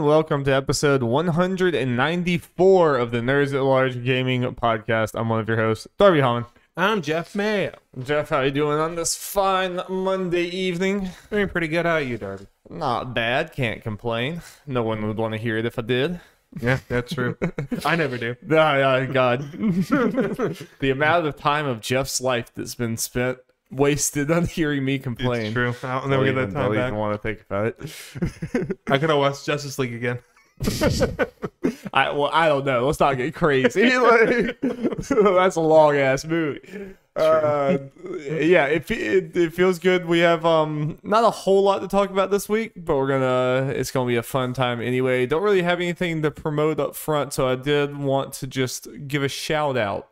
welcome to episode 194 of the Nerds at Large Gaming Podcast. I'm one of your hosts, Darby Holland. I'm Jeff Mayo. Jeff, how you doing on this fine Monday evening? Doing pretty good. How are you, Darby? Not bad, can't complain. No one would want to hear it if I did. Yeah, that's true. I never do. God. The amount of time of Jeff's life that's been spent wasted on hearing me complain. It's true. I'll never get that time back. I back. don't want to think about it. I could have watched Justice League again. I don't know. Let's not get crazy. That's a long ass movie. Yeah, it feels good. We have not a whole lot to talk about this week, but it's gonna be a fun time anyway. Don't really have anything to promote up front, so I did want to just give a shout out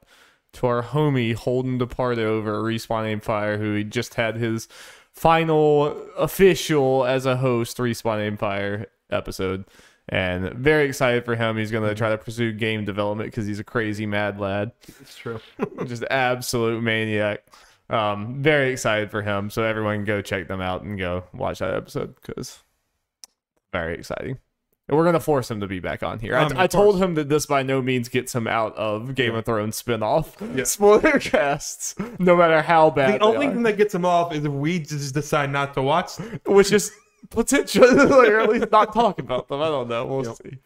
to our homie Holden Depardo over at Respawn Aimfire, who just had his final official as a host Respawn Aimfire episode. And very excited for him. He's going to try to pursue game development because he's a crazy mad lad. It's true. Just absolute maniac. Very excited for him. So everyone can go check them out and go watch that episode because very exciting. And we're going to force him to be back on here. I told him that this by no means gets him out of Game of Thrones spinoff Spoilercasts, no matter how bad the only thing that gets him off is if we just decide not to watch them. Which is potentially, or at least not talk about them. I don't know. We'll see.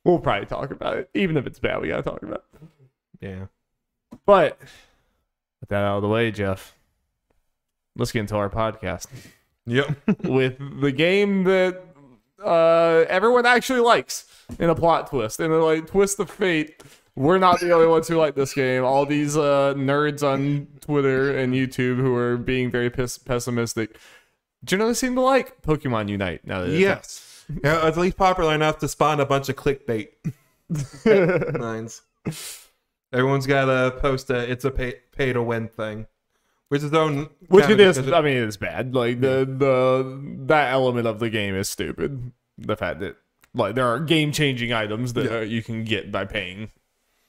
We'll probably talk about it. Even if it's bad, we got to talk about it. Yeah. But with that out of the way, Jeff, let's get into our podcast. Yep. With the game that everyone actually likes in a plot twist, in a like twist of fate. We're not the only ones who like this game. All these nerds on Twitter and YouTube who are being very pessimistic generally seem to like Pokemon Unite. Now that yes. Yeah, it's at least popular enough to spawn a bunch of clickbait lines. Everyone's got to post it's a pay to win thing. Which is it is. I mean, it's bad. Like that element of the game is stupid. The fact that like there are game changing items that you can get by paying.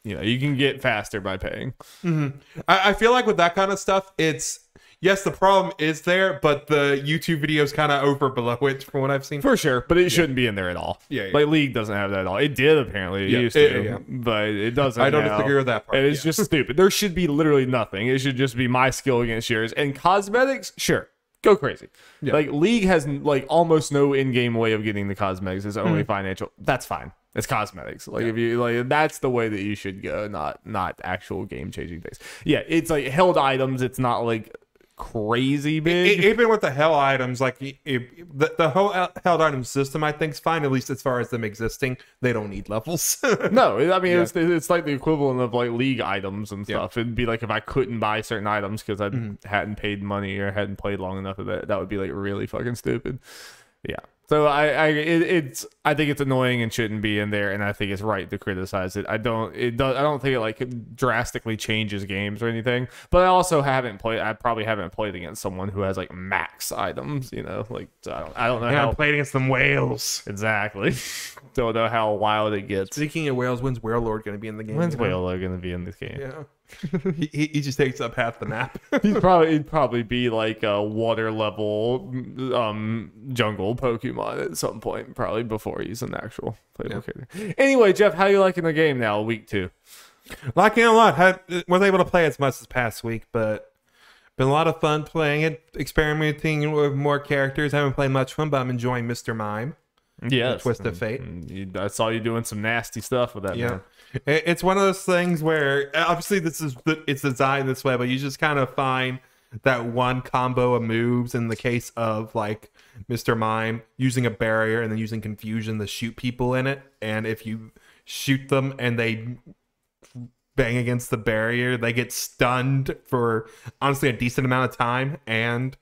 You know, you can get faster by paying. Mm-hmm. I feel like with that kind of stuff, it's yes, the problem is there, but the YouTube videos kind of overblow it from what I've seen. For sure, but it shouldn't be in there at all. Yeah. Like League doesn't have that at all. It did apparently. It used to, but it doesn't. I don't now. agree with that part. It's just stupid. There should be literally nothing. It should just be my skill against yours. And cosmetics, sure, go crazy. Yeah. Like League has like almost no in-game way of getting the cosmetics. It's only financial. That's fine. It's cosmetics. Like if you like, that's the way that you should go. Not actual game-changing things. Yeah, it's like held items. It's not like crazy big. Even with the hell items, like the whole held item system, I think is fine, at least as far as them existing. They don't need levels. No, I mean it's like the equivalent of like League items and stuff. It'd be like if I couldn't buy certain items because I hadn't paid money or hadn't played long enough of that would be like really fucking stupid. Yeah. So I think it's annoying and shouldn't be in there, and I think it's right to criticize it. I don't think it like drastically changes games or anything. But I also I probably haven't played against someone who has like max items. You know, like so I don't know how. I played against some whales. Exactly. Don't know how wild it gets. Speaking of whales, when's Warlord going to be in the game? When's Warlord going to be in this game? Yeah. he just takes up half the map. He'd probably be like a water level jungle Pokemon at some point, probably before he's an actual playable character. Anyway, Jeff, how you liking the game now, week 2? Liking it a lot. Wasn't able to play as much this past week, but been a lot of fun playing it, experimenting with more characters. I haven't played much one, but I'm enjoying Mr. Mime. Yes. Twist of Fate. I saw you doing some nasty stuff with that, man. It's one of those things where obviously it's designed this way, but you just kind of find that one combo of moves in the case of like Mr. Mime using a barrier and then using confusion to shoot people in it. And if you shoot them and they bang against the barrier, they get stunned for honestly a decent amount of time and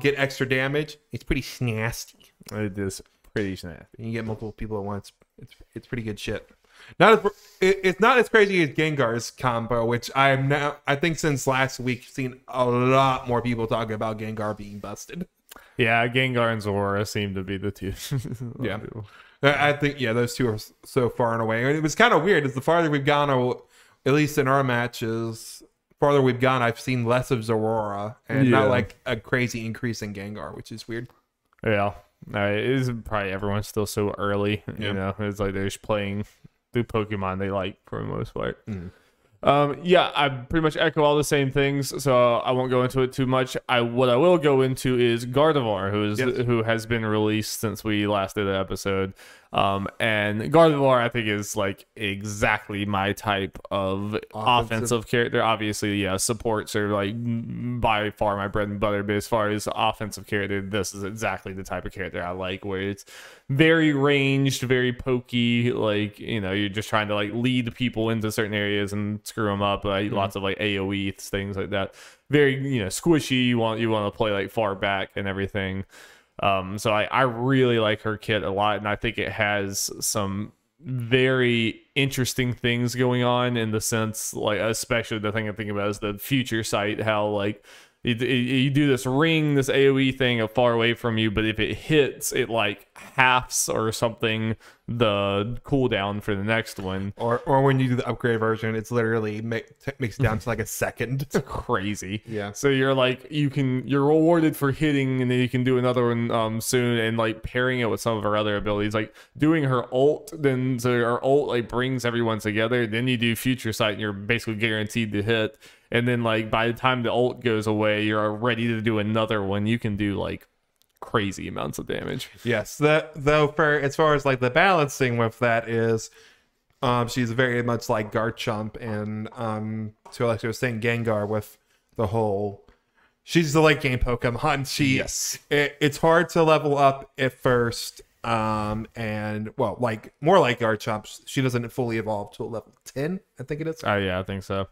get extra damage. It's pretty nasty. It is pretty snappy. You get multiple people at once. It's pretty good shit. It's not as crazy as Gengar's combo, which I think since last week seen a lot more people talking about Gengar being busted. Yeah, Gengar and Zora seem to be the two. Yeah, I think those two are so far and away. And it was kind of weird. As the farther we've gone, or at least in our matches, farther we've gone, I've seen less of Zorora and not like a crazy increase in Gengar, which is weird. Yeah. It is probably everyone's still so early. Yeah. You know, it's like they're just playing the Pokemon they like for the most part. Mm. Yeah, I pretty much echo all the same things, so I won't go into it too much. What I will go into is Gardevoir, who has been released since we last did an episode. And Gardevoir, I think, is like exactly my type of offensive character. Obviously, yeah, supports are like by far my bread and butter, but as far as offensive character, this is exactly the type of character I like, where it's very ranged, very pokey, like, you know, you're just trying to like lead people into certain areas and screw them up, like lots of like AoE things like that. Very, you know, squishy. You want to play like far back and everything. So I really like her kit a lot, and I think it has some very interesting things going on, in the sense, like, especially the thing I'm thinking about is the future sight, how like you do this ring, this AoE thing far away from you, but if it hits, it like halves or something the cooldown for the next one. Or when you do the upgrade version, it's literally makes it down to like a second. It's crazy. Yeah. So you're like, you're rewarded for hitting, and then you can do another one soon, and like pairing it with some of her other abilities, like doing her ult. Then so her ult like brings everyone together. Then you do future sight, and you're basically guaranteed to hit. And then like by the time the ult goes away, you're ready to do another one. You can do like crazy amounts of damage. Yes, though for as far as like the balancing with that is, she's very much like Garchomp and so like I was saying, Gengar with the whole. She's the late game Pokemon. It's hard to level up at first. And well, like more like Garchomp, she doesn't fully evolve to a level 10, I think it is. Yeah, I think so.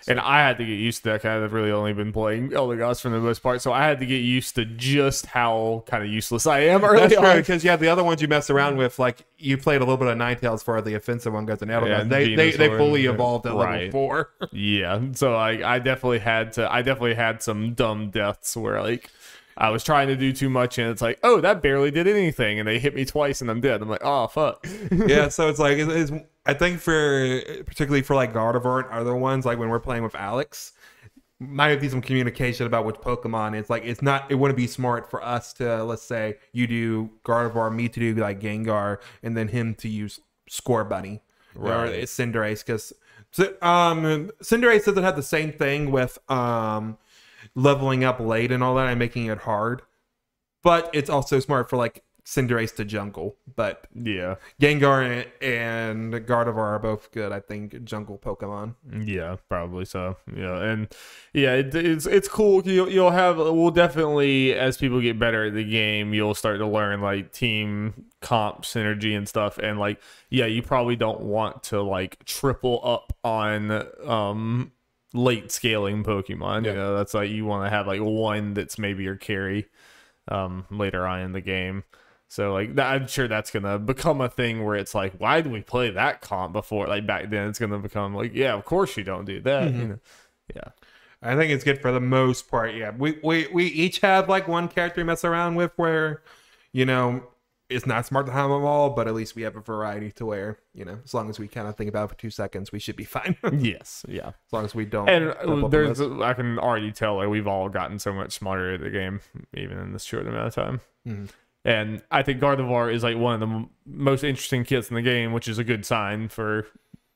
And I had to get used to that. Kind of really only been playing Elder Gods for the most part, so I had to get used to just how kind of useless I am early That's on. right, because the other ones you mess around with, like you played a little bit of Ninetales for the offensive one goes in Elder Gods. They fully evolved at level 4. Yeah, so I definitely had some dumb deaths where like I was trying to do too much, and it's like, oh, that barely did anything, and they hit me twice, and I'm dead. I'm like, oh, fuck. Yeah, so it's like, I think particularly for like Gardevoir and other ones, like when we're playing with Alex, might be some communication about which Pokemon. It's like, it wouldn't be smart for us to, let's say, you do Gardevoir, me to do like Gengar, and then him to use Score Bunny. Right. Or it's Cinderace, because Cinderace doesn't have the same thing with leveling up late and all that and making it hard, but it's also smart for like Cinderace to jungle. But yeah, Gengar and Gardevoir are both good, I think, jungle Pokemon. Yeah, probably so. Yeah, and yeah, it's cool. We'll definitely, as people get better at the game, you'll start to learn like team comp synergy and stuff. And like, yeah, you probably don't want to like triple up on late scaling Pokemon. Yeah. You know, that's like, you want to have like one that's maybe your carry later on in the game. So like I'm sure that's gonna become a thing where it's like, why do we play that comp before? Like back then, it's gonna become like, yeah, of course you don't do that. You know? Yeah, I think it's good for the most part. Yeah, we each have like one character we mess around with where, you know, it's not smart to have them all, but at least we have a variety to where, you know, as long as we kind of think about it for 2 seconds, we should be fine. Yes, yeah. As long as we don't. And I can already tell like we've all gotten so much smarter at the game, even in this short amount of time. Mm-hmm. And I think Gardevoir is like one of the most interesting kits in the game, which is a good sign for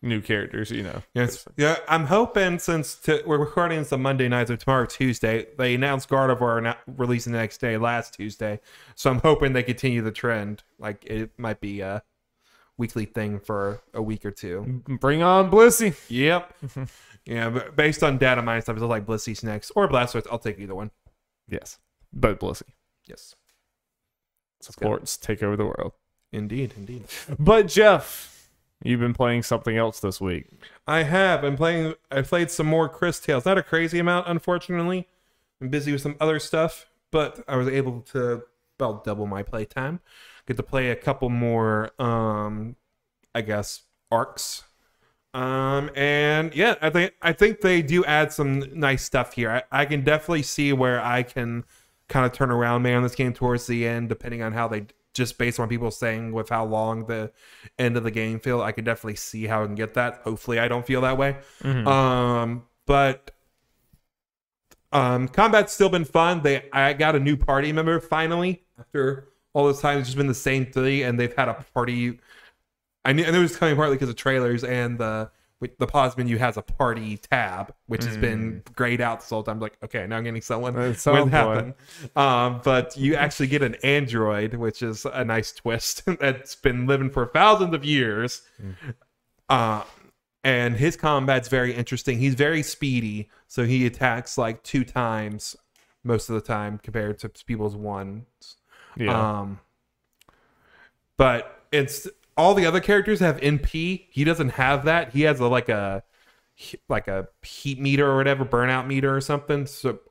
new characters, you know. Yes. Yeah, I'm hoping, since we're recording this on Monday night, so tomorrow Tuesday, they announced Gardevoir releasing the next day, last Tuesday. So I'm hoping they continue the trend. Like, it might be a weekly thing for a week or two. Bring on Blissey. Yep. Yeah, but based on data mining stuff, it's like Blissey's next. Or Blastoise, I'll take either one. Yes. But Blissey. Yes. Sports take over the world. Indeed, indeed. But Jeff, you've been playing something else this week. I have. I played some more Cristales. Not a crazy amount, unfortunately. I'm busy with some other stuff, but I was able to about double my playtime. Get to play a couple more, I guess, arcs. And yeah, I think they do add some nice stuff here. I can definitely see where I can kind of turn around man this game towards the end, depending on how they, just based on people saying with how long the end of the game feel. I can definitely see how I can get that. Hopefully I don't feel that way. But combat's still been fun. I got a new party member finally after all this time. It's just been the same 3, and they've had a party. I knew it was coming partly because of trailers, and the pause menu has a party tab, which has been grayed out this whole time. Like, okay, now I'm getting someone. When happened. But you actually get an android, which is a nice twist that's been living for thousands of years. And his combat's very interesting. He's very speedy, so he attacks like 2 times most of the time compared to people's 1. Yeah. But it's all the other characters have NP. He doesn't have that. He has a heat meter or whatever, burnout meter or something,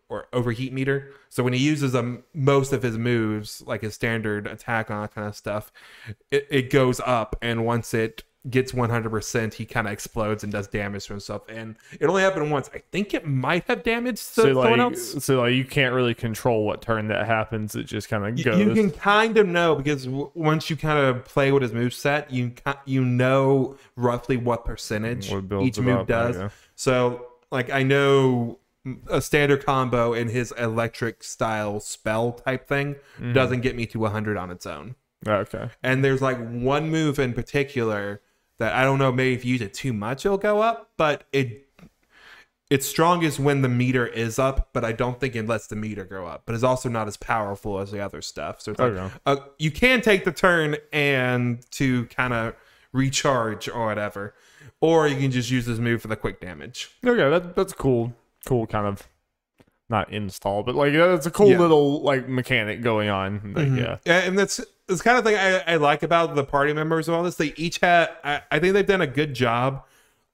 or overheat meter. So when he uses most of his moves, like his standard attack and all that kind of stuff, it goes up, and once it gets 100%, he kind of explodes and does damage to himself. And it only happened once. I think it might have damaged someone else. So like you can't really control what turn that happens. It just kind of goes. You can kind of know, because once you kind of play with his moveset, you know roughly what percentage each move does. Yeah. So like I know a standard combo in his electric style spell type thing doesn't get me to 100 on its own. Okay. And there's like one move in particular that I don't know, maybe if you use it too much, it'll go up, but it's strongest when the meter is up, but I don't think it lets the meter go up. But it's also not as powerful as the other stuff. So it's like, you can take the turn and to kind of recharge or whatever, or you can just use this move for the quick damage. Okay, that's cool. Cool kind of, not install, but like that's a cool little like mechanic going on. Like, yeah, and that's the kind of thing I like about the party members of all this. They each have, I think they've done a good job,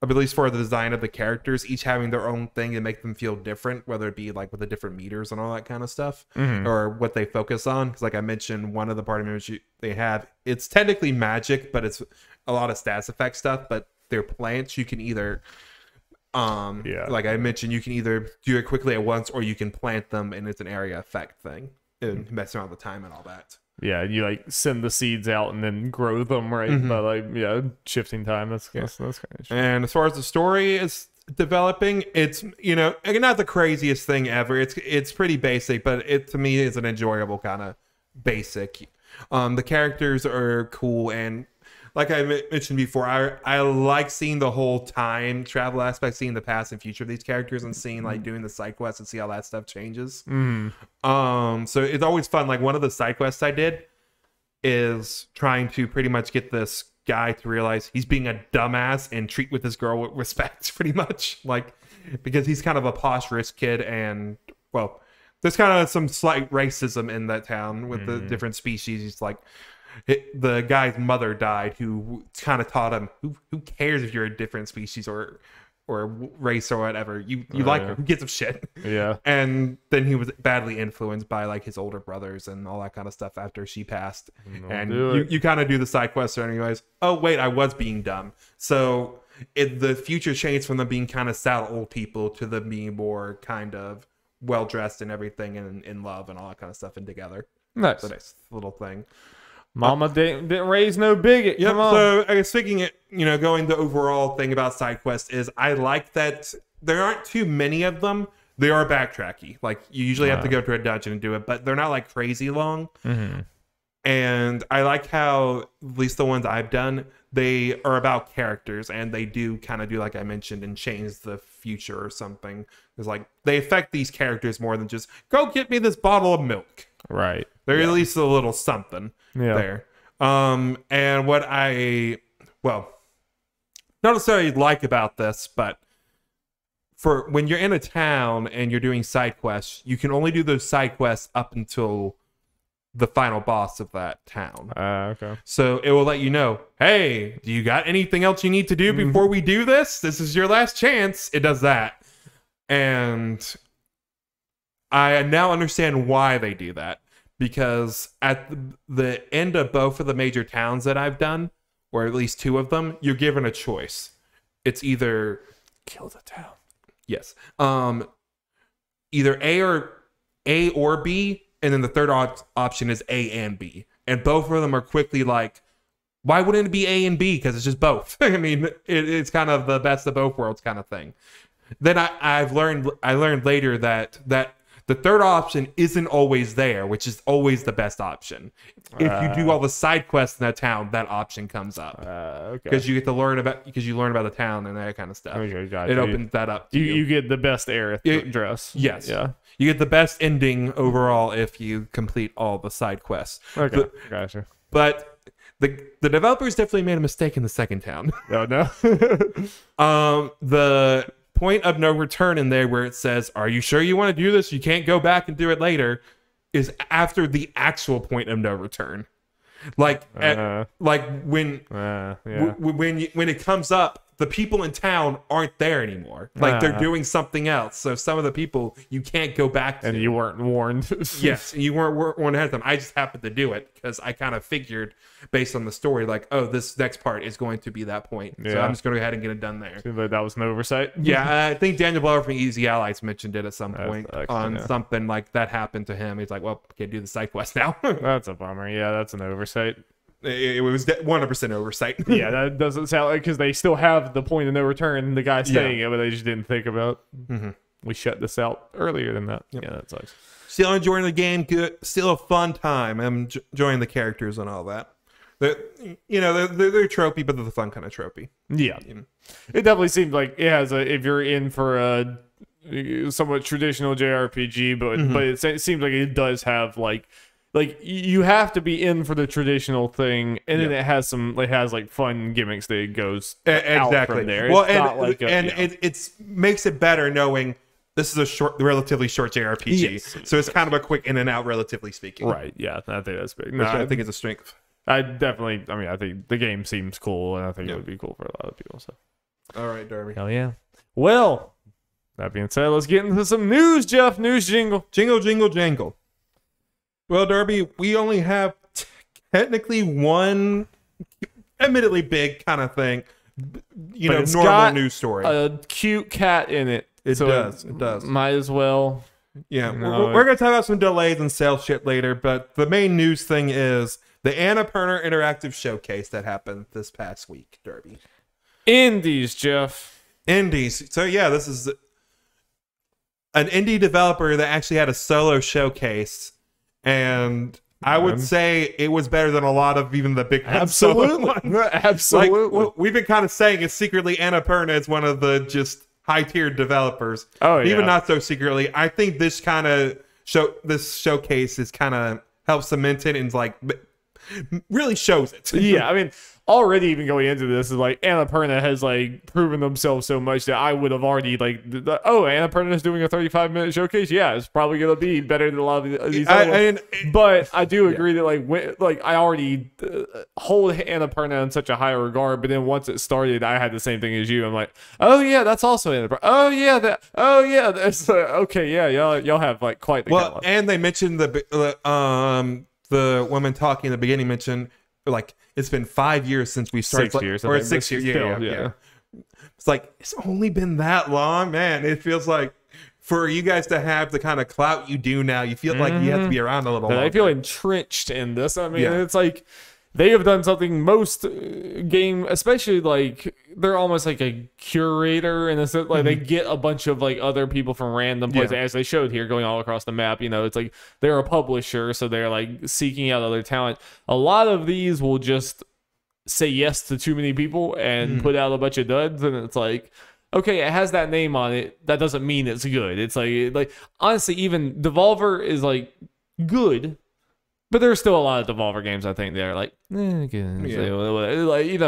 at least for the design of the characters, each having their own thing and make them feel different, whether it be like with the different meters and all that kind of stuff, or what they focus on. Because like I mentioned, one of the party members they have, it's technically magic, but it's a lot of stats effect stuff. But they're plants. You can either like I mentioned, you can either do it quickly at once, or you can plant them, and it's an area effect thing and mess around the time and all that. Yeah, you like send the seeds out and then grow them, right? But like shifting time. That's kind of interesting. And as far as the story is developing, it's not the craziest thing ever. It's pretty basic, but it to me is an enjoyable kind of basic. The characters are cool, and like I mentioned before, I like seeing the whole time travel aspect, seeing the past and future of these characters, and seeing like doing the side quests and see how that stuff changes. So it's always fun. Like one of the side quests I did is trying to pretty much get this guy to realize he's being a dumbass and treat with this girl with respect, pretty much. Like, because he's kind of a posh rich kid, and well, there's kind of some slight racism in that town with the different species. He's like, the guy's mother died, who kind of taught him who cares if you're a different species or race or whatever, you like her, who gives a shit. And then he was badly influenced by like his older brothers and all that kind of stuff after she passed. And you kind of do the side quest anyways. Oh wait, I was being dumb. So the future changed from them being kind of sad old people to them being more kind of well dressed and everything, and in love and all that kind of stuff, and together. Nice. It's a nice little thing. Mama didn't raise no bigot. Yep. Come on. So I guess speaking it, going the overall thing about side quests is I like that there aren't too many of them. They are backtracky. Like you usually have to go to a dungeon and do it, but they're not like crazy long. And I like how, at least the ones I've done, they are about characters, and they do kind of do like I mentioned and change the future or something. It's like they affect these characters more than just go get me this bottle of milk. Right. They're at least a little something there. And what not necessarily like about this, but for when you're in a town and you're doing side quests, you can only do those side quests up until the final boss of that town. Okay. So it will let you know, hey, do you got anything else you need to do before we do this? This is your last chance. It does that. And I now understand why they do that. Because at the end of both of the major towns that I've done, or at least 2 of them, you're given a choice. It's either kill the town. Yes. Either A or B, and then the third option is A and B. And both of them are quickly like, why wouldn't it be A and B? Because it's just both. I mean, it's kind of the best of both worlds kind of thing. Then I learned later that The third option isn't always there, which is always the best option. If you do all the side quests in that town, that option comes up. Okay. Because you get to learn about the town and that kind of stuff. Okay, It opens that up. You get the best Aerith dress. Yes. Yeah. You get the best ending overall if you complete all the side quests. Okay. Gotcha. But the developers definitely made a mistake in the second town. Oh no. The point of no return in there where it says, "Are you sure you want to do this? You can't go back and do it later," is after the actual point of no return. Like when it comes up, the people in town aren't there anymore. Like they're doing something else. So some of the people you can't go back to. And you weren't warned. Yes, you weren't warned ahead of time. I just happened to do it because I kind of figured based on the story, like, oh, this next part is going to be that point. So I'm just going to go ahead and get it done there. Seems like that was an oversight. Yeah, I think Daniel Blower from Easy Allies mentioned it at some point on something like that happened to him. He's like, well, I can't do the side quest now. That's a bummer. Yeah, that's an oversight. It was 100% oversight. Yeah, that doesn't sound like, because they still have the point of no return, the guy saying it, but they just didn't think about. We shut this out earlier than that. Yep. Yeah, that sucks. Still enjoying the game. Good. Still a fun time. I'm enjoying the characters and all that. They're tropey, but they're the fun kind of tropey. Yeah, it definitely seems like it has a. If you're in for a somewhat traditional JRPG, but it seems like it does have like you have to be in for the traditional thing, and then it has like fun gimmicks that it goes out from there. Well, it's it makes it better knowing this is a relatively short JRPG, so it's kind of a quick in and out, relatively speaking. Right? Yeah, I think that's big. Which I think is a strength. I think the game seems cool, and I think it would be cool for a lot of people. So, all right, Darby. Hell yeah. Well, that being said, let's get into some news, Jeff. News jingle. Jingle, jingle, jangle. Well, Darby, we only have technically one, admittedly big kind of thing, normal news story. A cute cat in it. It does. Might as well. Yeah, we're going to talk about some delays and sales shit later, but the main news thing is the Annapurna Interactive Showcase that happened this past week, Darby. Indies, Jeff. Indies. So, yeah, this is an indie developer that actually had a solo showcase, and I would say it was better than a lot of even the big solo ones. Absolutely. Like, we've been kind of saying it's secretly Annapurna is one of the just high-tier developers. Oh, yeah. Even not so secretly. I think this kind of showcase is kind of helps cement it and like really shows it. Yeah, I mean, already even going into this is like Annapurna has like proven themselves so much that I would have already like, Annapurna is doing a 35-minute showcase. Yeah, it's probably gonna be better than a lot of these other ones. But I do agree that I already hold Annapurna in such a high regard. But then once it started, I had the same thing as you. I'm like, oh yeah, that's also Annapurna. Oh yeah, that's okay. Yeah, y'all have like quite the catalog. And they mentioned the woman talking in the beginning mentioned like it's been 5 years since we started. 6 years. Or 6 years. Yeah. It's like, it's only been that long, man. It feels like for you guys to have the kind of clout you do now, you feel like you have to be around a little longer. I feel entrenched in this. I mean, it's like they have done something most game, especially like they're almost like a curator in a sense. Like they get a bunch of like other people from random places, as they showed here, going all across the map. It's like they're a publisher, so they're like seeking out other talent. A lot of these will just say yes to too many people and put out a bunch of duds, and it's like, okay, it has that name on it. That doesn't mean it's good. It's like honestly, even Devolver is like good. But there's still a lot of Devolver games I think they're like, good.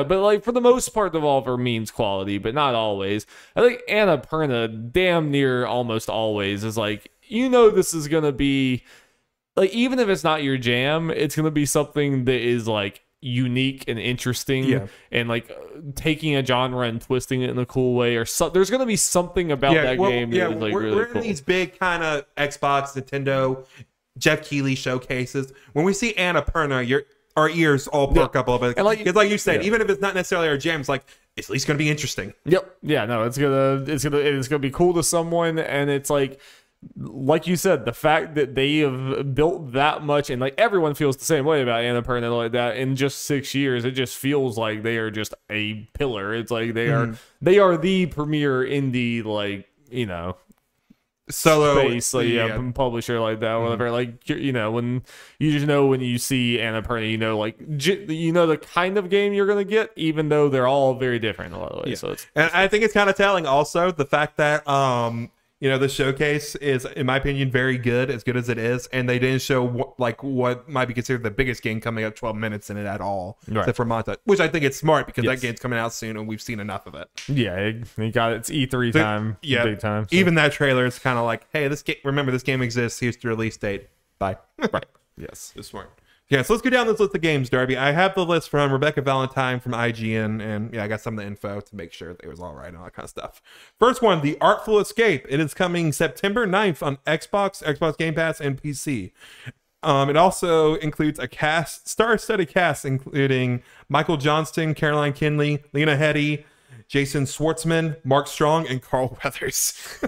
But like for the most part, Devolver means quality, but not always. I think Annapurna damn near almost always is like, this is gonna be like, even if it's not your jam, it's gonna be something that is like unique and interesting, and like taking a genre and twisting it in a cool way, or there's gonna be something about that game. That is, like, we're in these big kind of Xbox, Nintendo, Jeff Keighley showcases. When we see Annapurna, our ears all perk up a little bit. And like you said, even if it's not necessarily our jam, it's like it's at least gonna be interesting. Yep. Yeah. No, it's gonna be cool to someone, and it's like you said, the fact that they have built that much, and like everyone feels the same way about Annapurna like that in just 6 years. It just feels like they are just a pillar. It's like they are the premier indie, like solo space, like publisher like that, whatever. Like you know, when you just know when you see Annapurna, you know, like you know the kind of game you're gonna get, even though they're all very different in a lot of ways. So and I think it's kind of telling also the fact that you know, the showcase is, in my opinion, very good as it is, and they didn't show what might be considered the biggest game coming up 12 minutes in it at all, except for Monta, which I think it's smart because that game's coming out soon and we've seen enough of it. Yeah, it got its E3 time, big time. So. Even that trailer is kind of like, hey, this game. Remember, this game exists. Here's the release date. Bye. Right. Yes. It's smart. Yeah, so let's go down this list of games, Darby. I have the list from Rebecca Valentine from IGN, and I got some of the info to make sure that it was all right and all that kind of stuff. First one, The Artful Escape. It is coming September 9th on Xbox Game Pass, and PC. It also includes a star-studded cast, including Michael Johnston, Caroline Kinley, Lena Headey, Jason Schwartzman, Mark Strong, and Carl Weathers.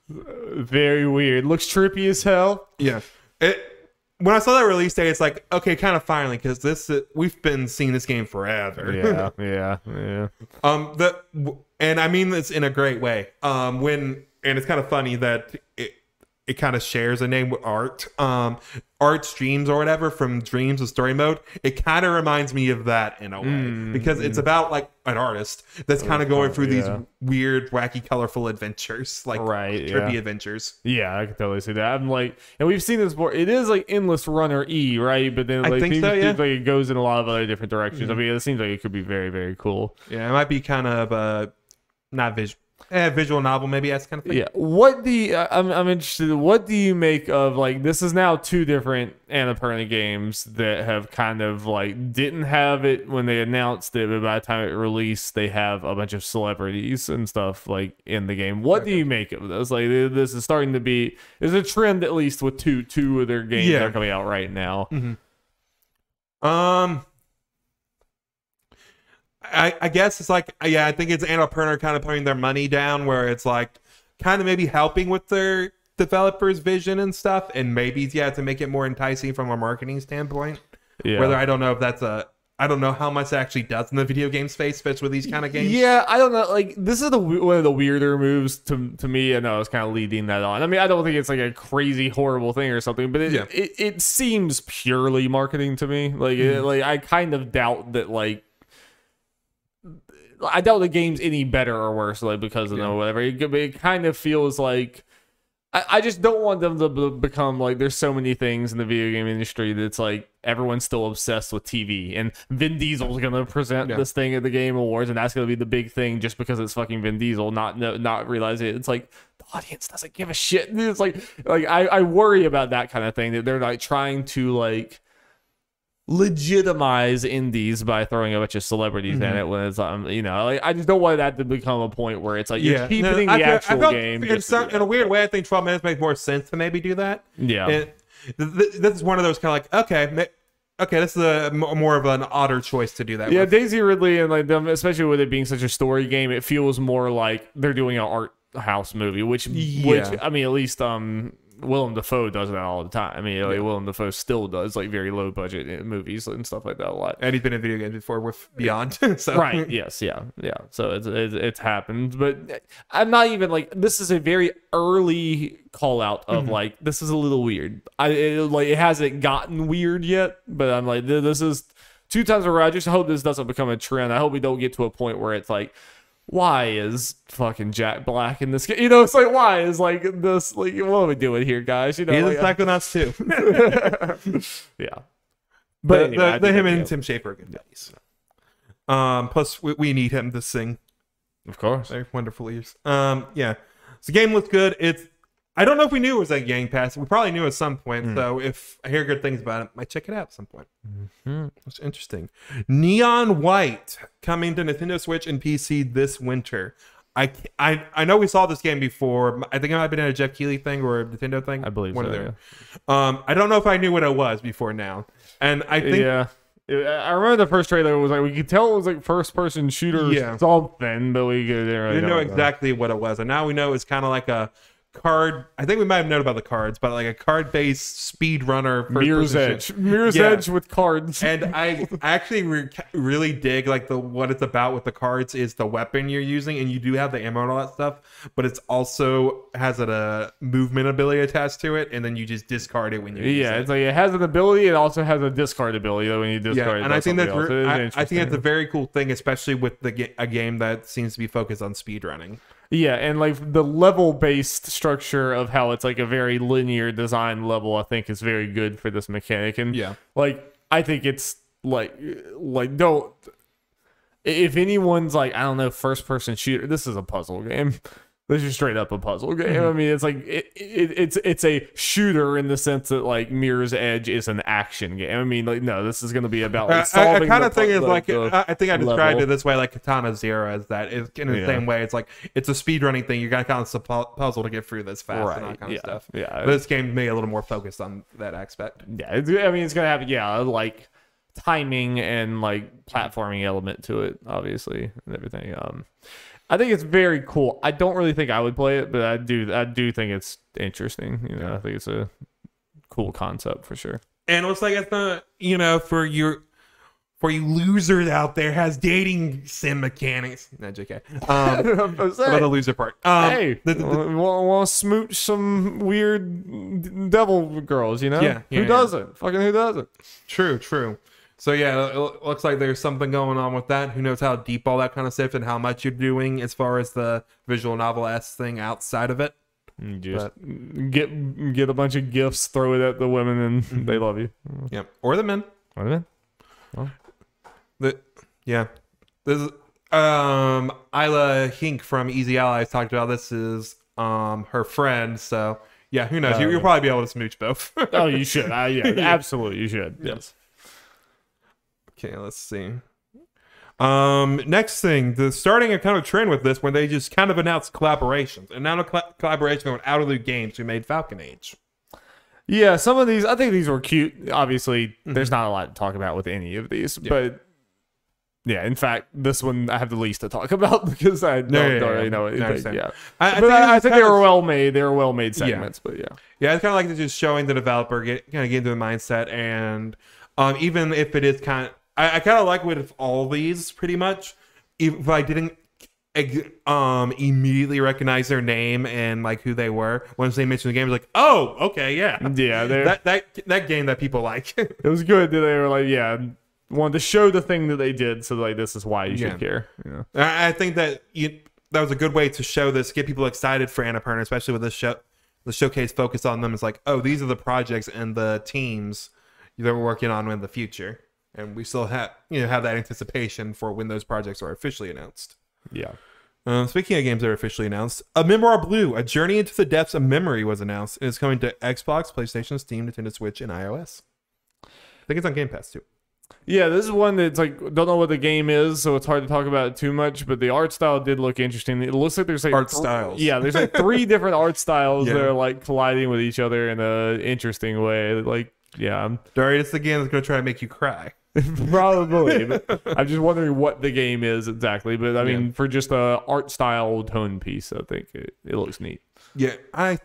Very weird. Looks trippy as hell. Yeah. When I saw that release date, it's like, okay, kind of finally, because we've been seeing this game forever. Yeah. And I mean this in a great way. And it's kind of funny that it kind of shares a name with Art's Dreams or whatever from Dreams of Story Mode. It kind of reminds me of that in a way because it's about like an artist that's kind of going through these weird, wacky, colorful adventures, like trippy adventures. Yeah, I can totally see that. I'm like, and we've seen this before. It is like Endless Runner E, right? But then like, I think so, seems like it goes in a lot of other different directions. I mean, it seems like it could be very, very cool. Yeah, it might be kind of not visual novel, maybe that's kind of thing. Yeah. What do you, I'm interested. What do you make of like this is now two different Annapurna games that have kind of like didn't have it when they announced it, but by the time it released, they have a bunch of celebrities and stuff like in the game. What do you make of this? Like this is starting to be is a trend at least with two of their games that are coming out right now. I guess it's like, I think it's Annapurna kind of putting their money down where it's like kind of maybe helping with their developers' vision and stuff, and maybe to make it more enticing from a marketing standpoint. Yeah. Whether I don't know if that's I don't know how much it actually does in the video game space, especially with these kind of games. Yeah, I don't know. Like this is one of the weirder moves to me, and I was kind of leading that on. I mean, I don't think it's like a crazy horrible thing or something, but it seems purely marketing to me. Like like I kind of doubt that like. I doubt the game's any better or worse, like because of whatever. It kind of feels like I just don't want them to become like there's so many things in the video game industry that's like everyone's still obsessed with TV, and Vin Diesel's gonna present this thing at the Game Awards, and that's gonna be the big thing just because it's fucking Vin Diesel, not realizing it. It's like the audience doesn't give a shit. It's like I worry about that kind of thing, that they're like trying to like legitimize indies by throwing a bunch of celebrities in it when it's you know, like I just don't want that to become a point where it's like you're cheapening the actual game. In a weird way, I think 12 minutes makes more sense to maybe do that. Yeah, and this is one of those kind of like okay, this is a more of an odder choice to do that. Yeah, with. Daisy Ridley and like them, especially with it being such a story game, it feels more like they're doing an art house movie, which I mean, at least Willem Dafoe does that all the time. I mean, like Willem Dafoe still does like very low budget movies and stuff like that a lot. And he's been in video games before with Beyond. So. Right. Yes. Yeah. So it's happened, but I'm not even like this is a very early call out of like this is a little weird. It hasn't gotten weird yet, but I'm like this is 2 times over. I just hope this doesn't become a trend. I hope we don't get to a point where it's like, why is fucking Jack Black in this game? You know, it's like, why is like this? Like, what are we doing here, guys? You know, he's like, Psychonauts too. Yeah, but anyway, the him and Tim Schafer are good buddies. Plus, we need him to sing. Of course, they're wonderful ears. Yeah, so the game looks good. I don't know if we knew it was at Game Pass. We probably knew at some point. So if I hear good things about it, I might check it out at some point. That's interesting. Neon White coming to Nintendo Switch and PC this winter. I know we saw this game before. I think it might have been a Jeff Keighley thing or a Nintendo thing. I believe so. Yeah. I don't know if I knew what it was before now. And I think I remember the first trailer was like we could tell it was like first person shooter or something, but we didn't really know exactly what it was. And now we know it's kind of like a card. I think we might have known about the cards, but like a card-based speed runner, Mirror's Edge with cards. And I actually really dig like what it's about with the cards is the weapon you're using, and you do have the ammo and all that stuff, but it's also has a movement ability attached to it, and then you just discard it when you use it. It's like it has an ability, it also has a discard ability when you discard it. And I think I think that's a very cool thing, especially with a game that seems to be focused on speedrunning. Yeah, and like the level-based structure of how it's like a very linear design level, I think is very good for this mechanic. And like I think it's like don't, if anyone's like, I don't know, first-person shooter, this is a puzzle game. This is straight up a puzzle game. I mean, it's like it's a shooter in the sense that like Mirror's Edge is an action game. I mean, like no, this is going to be about like solving. I kind of think is like I think I described it this way, like Katana Zero, as that is in the same way. It's like it's a speedrunning thing. You got kind of puzzle to get through this fast and all that kind of stuff. Yeah, but this game may be a little more focused on that aspect. Yeah, I mean, it's gonna have like timing and like platforming element to it, obviously, and everything. I think it's very cool. I don't really think I would play it, but I do think it's interesting. You know, I think it's a cool concept for sure. And it's like it's not, you know, for you losers out there, has dating sim mechanics. No, JK. About the loser part. Hey, want to smooch some weird devil girls? You know, who doesn't? Fucking who doesn't? True. So yeah, it looks like there's something going on with that. Who knows how deep all that kind of stuff and how much you're doing as far as the visual novel-esque thing outside of it. Just get a bunch of gifts, throw it at the women, and they love you. Yep, or the men. Well. This is Isla Hink from Easy Allies talked about this is her friend. So yeah, who knows? You'll probably be able to smooch both. Oh, you should. Absolutely, you should. Yes. Okay, let's see. Next thing, starting a kind of trend with this, where they just kind of announced collaborations, and now a collaboration with Outer Loop Games, who made Falcon Age. Yeah, some of these, I think these were cute. Obviously, there's not a lot to talk about with any of these, but yeah, in fact, this one I have the least to talk about because I don't really know it. I think they were well made. They were well made segments, but yeah, it's kind of like just showing the developer get into the mindset, and even if it is kind of. I kind of like with all these pretty much. If I didn't immediately recognize their name and like who they were once they mentioned the game, I was like, oh, okay, yeah, that game that people like. It was good that they were like, wanted to show the thing that they did, so like this is why you should care. Yeah. I think that that was a good way to show this, get people excited for Annapurna, especially with this show. The showcase focused on them. It's like, oh, these are the projects and the teams that we're working on in the future. And we still have that anticipation for when those projects are officially announced. Yeah. Speaking of games that are officially announced, A Memoir Blue, A Journey into the Depths of Memory was announced. It is coming to Xbox, PlayStation, Steam, Nintendo Switch, and iOS. I think it's on Game Pass too. Yeah, this is one that's like, don't know what the game is, so it's hard to talk about it too much, but the art style did look interesting. It looks like there's like art styles. Yeah, there's like 3 different art styles that are like colliding with each other in an interesting way. Like, yeah. Darby, it's the game that's going to try to make you cry. Probably. But I'm just wondering what the game is exactly. But I mean, for just a art style tone piece, I think it looks neat. Yeah, I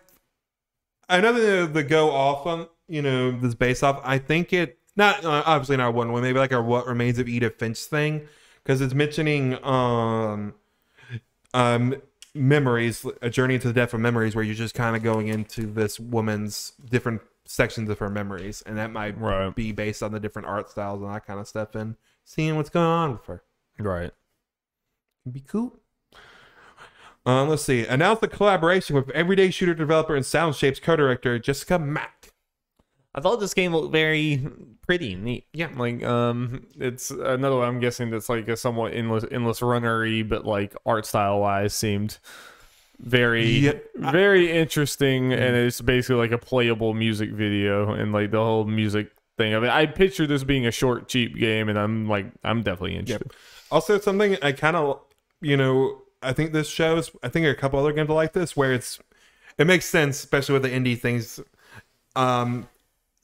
know the go off on this base off. I think it not obviously not one maybe like a What Remains of Edith Finch thing, because it's mentioning memories, a journey into the depth of memories, where you're just kind of going into this woman's different sections of her memories, and that might be based on the different art styles and that kind of stuff, and seeing what's going on with her. Right. Be cool. Let's see. Announced the collaboration with everyday shooter developer and Soundshapes co-director Jessica Mack. I thought this game looked very pretty neat. Yeah, like it's another one I'm guessing that's like a somewhat endless runner-y, but like art style wise seemed very interesting, and it's basically like a playable music video and like the whole music thing of it. I picture this being a short, cheap game, and I'm definitely interested. Also, something I kind of I think this shows. I think there are a couple other games like this where it makes sense, especially with the indie things.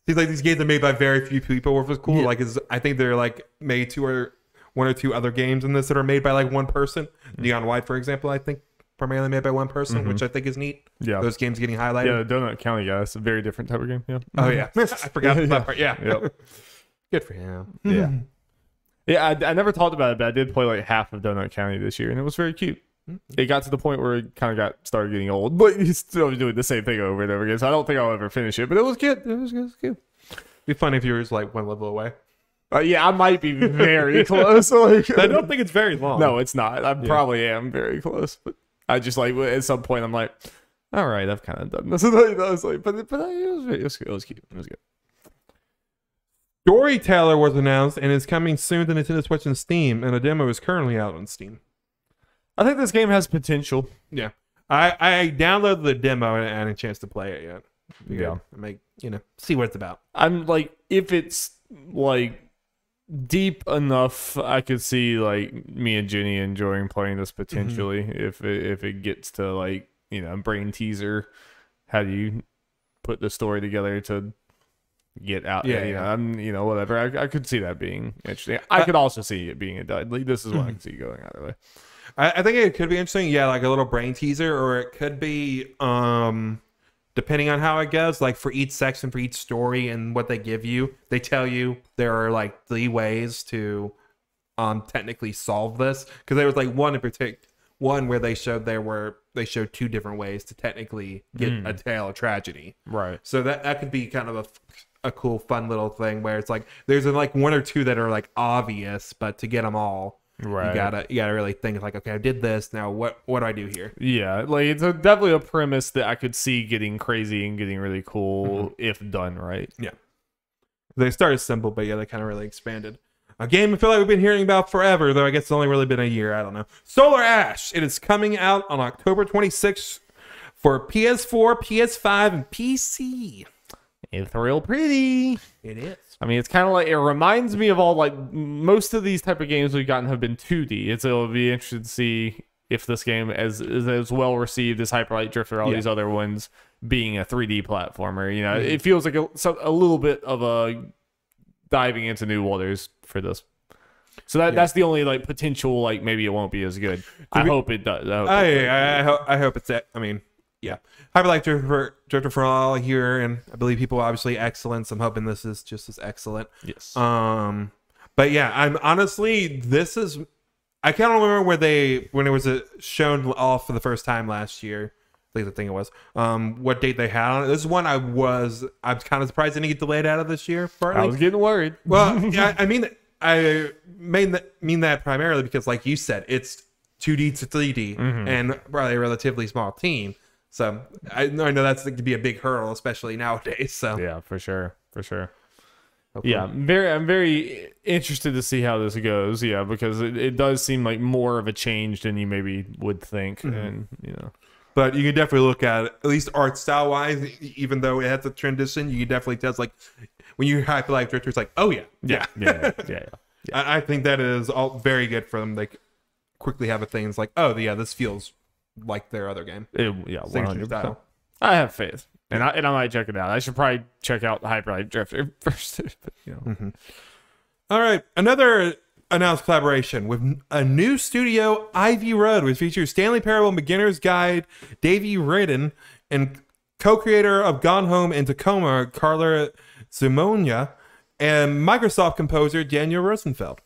Seems like these games are made by very few people, which is cool. Yeah. Like, I think they're like made one or two other games in this that are made by like one person. Neon White, for example, I think primarily made by one person, which I think is neat. Yeah. Those games getting highlighted. Yeah, the Donut County guy. It's a very different type of game. Yeah. Oh, yeah. I forgot that part. Yeah. Yep. Good for him. Yeah. Yeah, I never talked about it, but I did play like half of Donut County this year, and it was very cute. It got to the point where it kind of started getting old, but he's still doing the same thing over and over again. So I don't think I'll ever finish it, but it was good. It was good. It'd be funny if you were like one level away. Yeah, I might be very close. Like, I don't think it's very long. No, it's not. I probably am very close, but I just like at some point I'm like, all right, I've kind of done this. And I was like, but it was cute. It was good. Storyteller was announced and is coming soon to Nintendo Switch and Steam, and a demo is currently out on Steam. I think this game has potential. Yeah, I downloaded the demo and I hadn't a chance to play it yet. Yeah, I make see what it's about. I'm like, if it's like deep enough, I could see like me and Jenny enjoying playing this potentially. If it gets to like brain teaser, how do you put the story together to get out? Whatever. I could see that being interesting. I could also see it being a dud. Like, this is what I can see going either way. I think it could be interesting. Yeah, like a little brain teaser, or it could be depending on how it goes, like for each section, for each story and what they give you, they tell you there are like 3 ways to technically solve this. Because there was like one in particular, one where they showed 2 different ways to technically get a tale of tragedy. Right. So that could be kind of a cool, fun little thing where it's like there's like 1 or 2 that are like obvious, but to get them all, right, you gotta really think like, okay, I did this. Now what do I do here? Yeah, like it's definitely a premise that I could see getting crazy and getting really cool if done right. Yeah, they started simple, but yeah, they kind of really expanded. A game I feel like we've been hearing about forever, though I guess it's only really been a year. I don't know. Solar Ash. It is coming out on October 26th for PS4, PS5, and PC. It's real pretty. It is. I mean, it's kind of like, it reminds me of all, like, most of these type of games we've gotten have been 2D. It'll be interesting to see if this game is as well received as Hyper Light Drifter, all these other ones, being a 3D platformer. It feels like a little bit of a diving into new waters for this. So that's the only like potential, like maybe it won't be as good. I hope it does. I hope it's that. I mean, yeah. Hyper Light Drifter for all here, and I believe people obviously excellent. So I'm hoping this is just as excellent. Yes. But yeah, I'm honestly, I can't remember when it was shown off for the first time last year. I think it was. What date they had on it. This is one I'm kind of surprised it didn't get delayed out of this year. Partly. I was getting worried. Well, yeah, I mean that primarily because, like you said, it's 2D to 3D and probably a relatively small team. So I know that's to be a big hurdle, especially nowadays. So yeah, for sure. Hopefully. Yeah, I'm very interested to see how this goes. Yeah, because it does seem like more of a change than you maybe would think, and But you can definitely look at least art style wise, even though it has a transition, you can definitely tell. It's like when you Hyper Light Drifter, it's like, oh yeah. I think that is all very good for them. They quickly have a thing. It's like, oh yeah, this feels like their other game. 100%. I have faith, and I might check it out. I should probably check out Hyper Light Drifter first. But, All right, another announced collaboration with a new studio, Ivy Road, which features Stanley Parable Beginner's Guide, Davey Ridden, and co-creator of Gone Home and Tacoma, Carla Zimonia, and Microsoft composer Daniel Rosenfeld.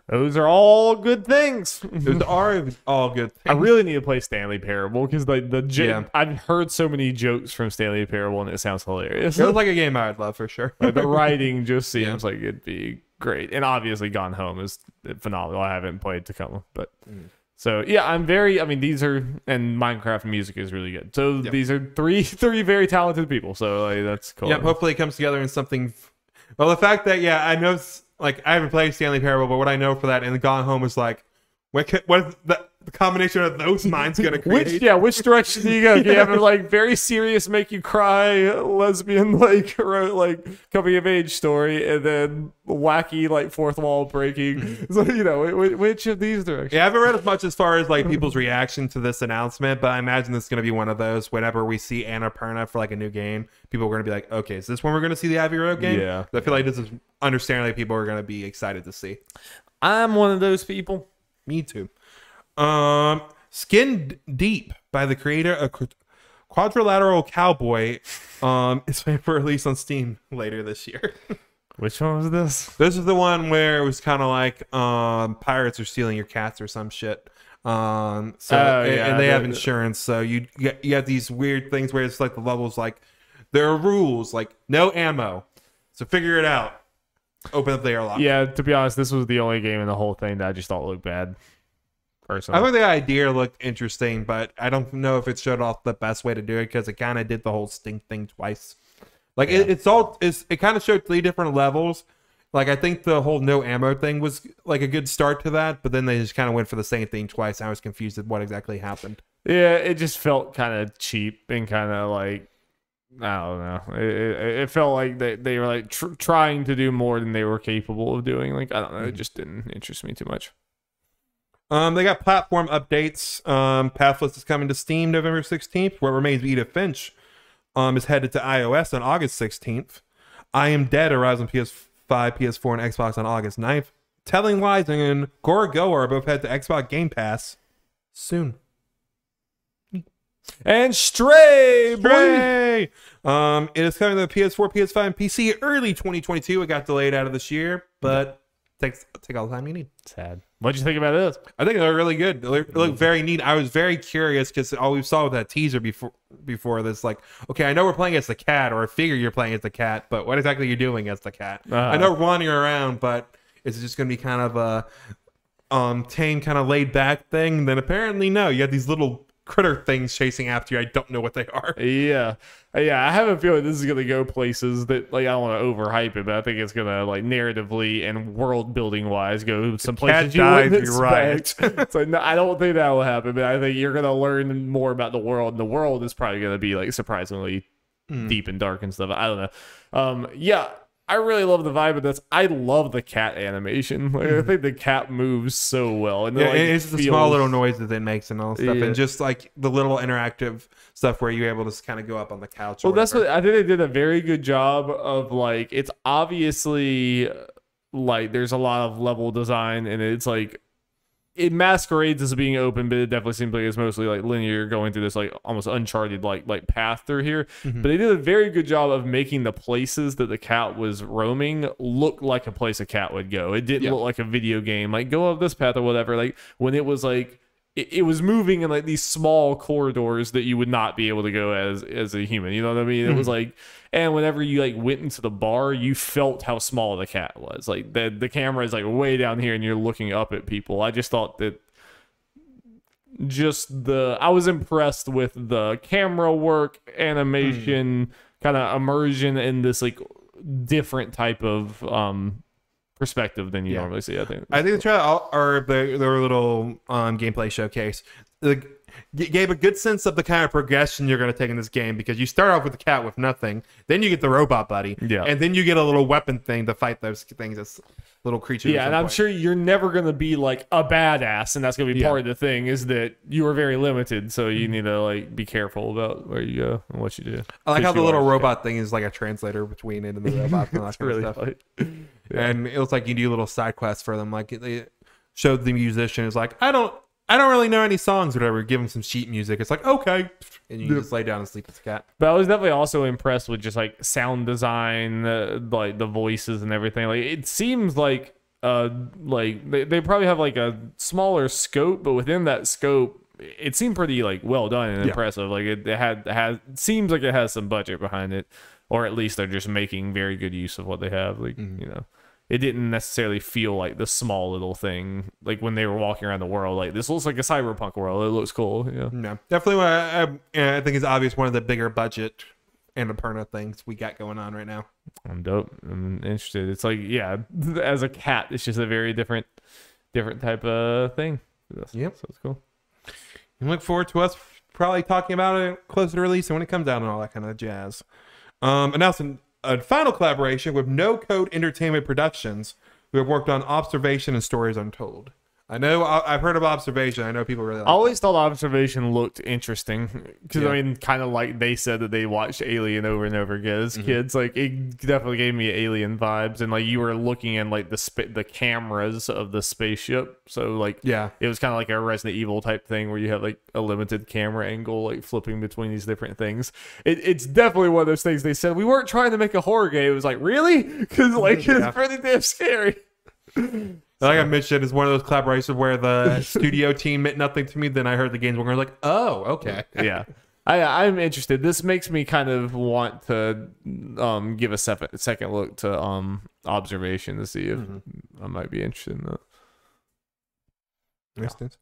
Those are all good things. Those are all good things. I really need to play Stanley Parable because I've heard so many jokes from Stanley Parable and it sounds hilarious. It was like a game I'd love for sure. Like the writing just seems like it'd be great, and obviously Gone Home is phenomenal. I haven't played Tacoma, but so yeah, I mean, these are, and Minecraft music is really good. So these are three very talented people. So like, that's cool. Yeah, hopefully it comes together in something. Well, the fact that I know, like I haven't played Stanley Parable, but what I know for that and Gone Home is like, what is the combination of those minds gonna create? Which direction do you go? Do you have a like very serious, make you cry, lesbian like coming of age story, and then wacky like fourth wall breaking? So which of these directions? Yeah, I haven't read as much as far as like people's reaction to this announcement, but I imagine this is gonna be one of those. Whenever we see Annapurna for like a new game, people are gonna be like, okay, is this when we're gonna see the Ivy Road game? Yeah, I feel like this is understandably people are gonna be excited to see. I'm one of those people. Me too. Skin Deep by the creator of Quadrilateral Cowboy is planned for release on Steam later this year. Which one was this? This is the one where it was kind of like pirates are stealing your cats or some shit. And they have insurance, so you have these weird things where it's like the levels, like there are rules, like no ammo, so figure it out. Open up the airlock. Yeah, to be honest, this was the only game in the whole thing that I just thought looked bad. Personally, I thought the idea looked interesting, but I don't know if it showed off the best way to do it because it kind of did the whole stink thing twice. Like it kind of showed 3 different levels. Like I think the whole no ammo thing was like a good start to that, but then they just kind of went for the same thing twice. I was confused at what exactly happened. Yeah, it just felt kind of cheap and kind of like, I don't know. It felt like they were like trying to do more than they were capable of doing. Like, I don't know. It just didn't interest me too much. They got platform updates. Pathless is coming to Steam November 16th. What Remains of Edith Finch is headed to iOS on August 16th. I Am Dead arrives on PS5, PS4, and Xbox on August 9th. Telling Lies and Gorogoa are both headed to Xbox Game Pass soon. And Stray! It is coming to the PS4, PS5, and PC early 2022. It got delayed out of this year, but take all the time you need. Sad. What'd you think about this? I think they look really good. They look very neat. I was very curious because all we saw with that teaser before this, like, okay, I know we're playing as the cat, or I figure you're playing as the cat, but what exactly are you doing as the cat? I know running around, but is it just going to be kind of a tame, kind of laid back thing? Then apparently no. You have these little critter things chasing after you. I don't know what they are. Yeah. I have a feeling this is gonna go places that, like, I don't want to overhype it, but I think it's gonna, like, narratively and world building wise go some places you wouldn't expect. Right. So no, I don't think that will happen, but I think you're gonna learn more about the world, and the world is probably gonna be like surprisingly deep and dark and stuff. I don't know. Yeah, I really love the vibe of this. I love the cat animation. Like, I think the cat moves so well, and yeah, like, it's the small little noises it makes and all stuff, and just like the little interactive stuff where you're able to kind of go up on the couch. Well, that's what I think they did a very good job of. Like, it's obviously like there's a lot of level design, and it's like it masquerades as being open, but it definitely seems like it's mostly like linear, going through this like almost uncharted like path through here. But they did a very good job of making the places that the cat was roaming look like a place a cat would go. It didn't look like a video game, like go up this path or whatever. Like when it was like it was moving in like these small corridors that you would not be able to go as a human. You know what I mean? It was like, and whenever you like went into the bar, you felt how small the cat was. Like the camera is like way down here and you're looking up at people. I just thought that I was impressed with the camera work, animation, kind of immersion in this like different type of perspective than you normally see. I think the trailer or their little gameplay showcase gave a good sense of the kind of progression you're going to take in this game, because you start off with the cat with nothing, then you get the robot buddy, and then you get a little weapon thing to fight those things, as little creatures. And I'm sure you're never going to be like a badass, and that's going to be part of the thing, is that you are very limited, so you need to like be careful about where you go and what you do. I like how the little robot thing is like a translator between it and the robot and all that kind of stuff. And it looks like you do little side quests for them. Like they showed the musician is like, I don't really know any songs or whatever. Give him some sheet music. It's like, okay, and you just lay down and sleep with the cat. But I was definitely also impressed with just like sound design, like the voices and everything. Like it seems like they probably have like a smaller scope, but within that scope, it seemed pretty like well done and impressive. Like it seems like it has some budget behind it, or at least they're just making very good use of what they have. Like you know. It didn't necessarily feel like the small little thing, like when they were walking around the world. Like, this looks like a cyberpunk world. It looks cool. Yeah, no, definitely. I think it's obvious one of the bigger budget Annapurna things we got going on right now. I'm dope. I'm interested. It's like, yeah, as a cat, it's just a very different type of thing. Yep, so it's cool. And look forward to us probably talking about it closer to release and when it comes out and all that kind of jazz. Announcing a final collaboration with No Code Entertainment Productions, who have worked on Observation and Stories Untold. I know. I've heard of Observation. I know people really like I always thought Observation looked interesting because Yeah. I mean, kind of like they said that they watched Alien over and over again as kids. Like it definitely gave me Alien vibes, and like you were looking at like the cameras of the spaceship. So like Yeah. it was kind of like a Resident Evil type thing where you have like a limited camera angle, like flipping between these different things. It's definitely one of those things. They said we weren't trying to make a horror game. It was like really because like Yeah. it's pretty damn scary. Like I mentioned, it's one of those collaborations where the studio team meant nothing to me. Then I heard the games were like, oh, okay. Yeah. I'm interested. This makes me kind of want to give a second look to Observation to see if I might be interested in that. Instance.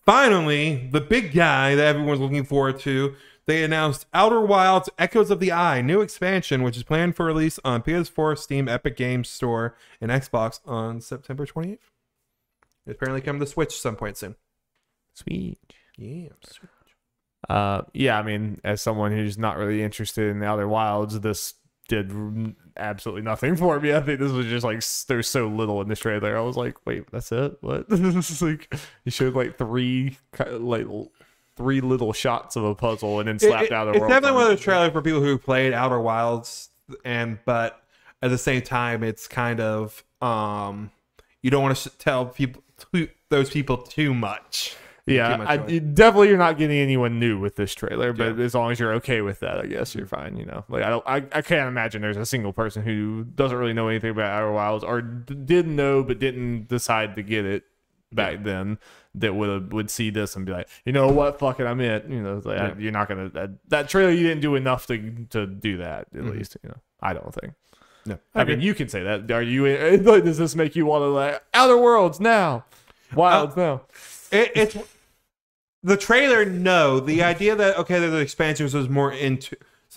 Finally, the big guy that everyone's looking forward to, they announced Outer Wilds Echoes of the Eye, new expansion, which is planned for release on PS4, Steam, Epic Games Store, and Xbox on September 28th. It's apparently coming to Switch some point soon. Sweet. Yeah. Yeah, I mean, as someone who's not really interested in the Outer Wilds, this did absolutely nothing for me. I think this was just like there's so little in this trailer. I was like, wait, that's it? What? This is like you showed like three little shots of a puzzle and then slapped out a world. It's definitely one of those trailers for people who played Outer Wilds, but at the same time, it's kind of you don't want to tell those people too much. Yeah, definitely you're not getting anyone new with this trailer, but as long as you're okay with that, I guess you're fine. You know, like I can't imagine there's a single person who doesn't really know anything about Outer Wilds or did know but didn't decide to get it back then that would see this and be like, you know what, fuck it, I'm in. You know, like, you're not gonna that trailer. You didn't do enough to do that. At least, you know, I don't think. No, I mean, you can say that. Are you? Does this make you want to like Outer Worlds now? Wilds now? It's the trailer. No, the idea that okay, there's an expansion, so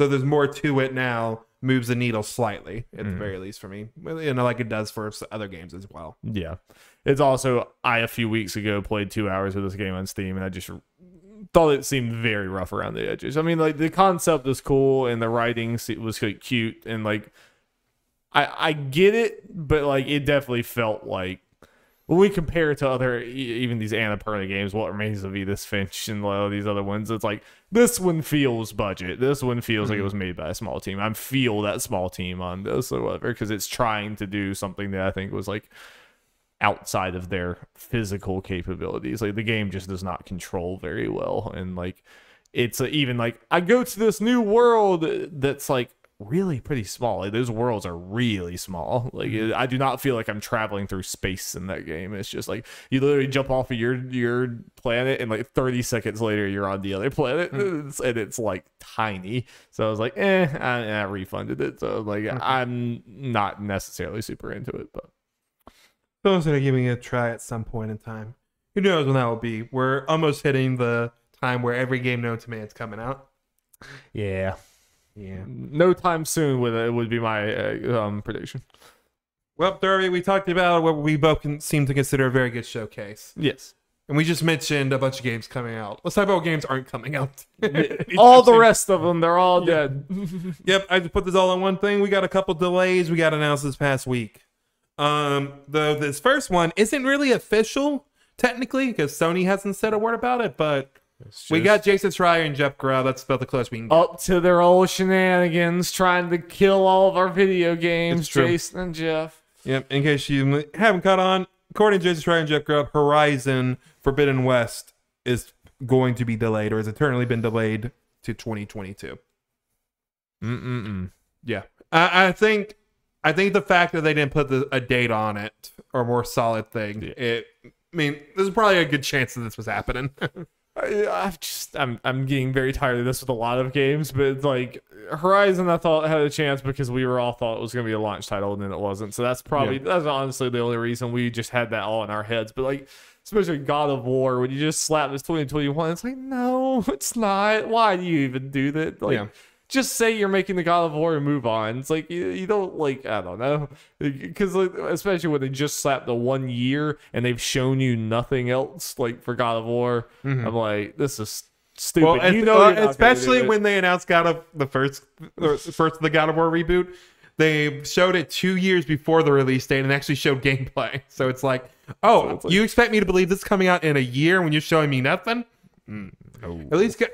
there's more to it now moves the needle slightly at the very least for me. You know, like it does for other games as well. Yeah, it's also a few weeks ago played 2 hours of this game on Steam, and I just thought it seemed very rough around the edges. I mean, like the concept was cool and the writing was like cute and like I get it, but like it definitely felt like. When we compare it to other, even these Annapurna games, What Remains of Edith Finch and all these other ones, it's like, this one feels budget. This one feels like it was made by a small team. I feel that small team on this or whatever, because it's trying to do something that I think was like outside of their physical capabilities. Like the game just does not control very well. And like, it's even like, I go to this new world that's like, really pretty small. Like those worlds are really small. Like I do not feel like I'm traveling through space in that game. It's just like you literally jump off of your planet and like 30 seconds later you're on the other planet and it's like tiny. So I was like I refunded it. So like I'm not necessarily super into it, but Those are giving it a try at some point in time. Who knows when that will be? We're almost hitting the time where every game known to man is coming out. yeah. Yeah. No time soon would be my prediction. Well, Darby, we talked about what we both seem to consider a very good showcase. Yes. And we just mentioned a bunch of games coming out. Let's talk about what games aren't coming out. All the rest of them, they're all dead. Yep, I just put this all on one thing. We got a couple delays we got announced this past week. Though this first one isn't really official, technically, because Sony hasn't said a word about it, but we got Jason Schreier and Jeff Grubb. That's about the closest we can get. Up to their old shenanigans, trying to kill all of our video games, It's true. Jason and Jeff. Yep, in case you haven't caught on, according to Jason Schreier and Jeff Grubb, Horizon Forbidden West is going to be delayed, or has eternally been delayed to 2022. Yeah, I think the fact that they didn't put a date on it, or a more solid thing, I mean, there's probably a good chance that this was happening. I'm getting very tired of this with a lot of games, but it's like Horizon I thought had a chance because we were all thought it was going to be a launch title and then it wasn't. So that's that's honestly the only reason we just had that all in our heads. But like especially God of War, when you just slap this 2021, it's like no, it's not. Why do you even do that? Like just say you're making the God of War and move on. It's like you don't like, I don't know, because like, especially when they just slapped the 1 year and they've shown you nothing else like for God of War. I'm like, this is stupid. Well, you know, especially when they announced the first of the God of War reboot, they showed it 2 years before the release date and actually showed gameplay. So it's like Oh, So like, you expect me to believe this is coming out in a year when you're showing me nothing? no.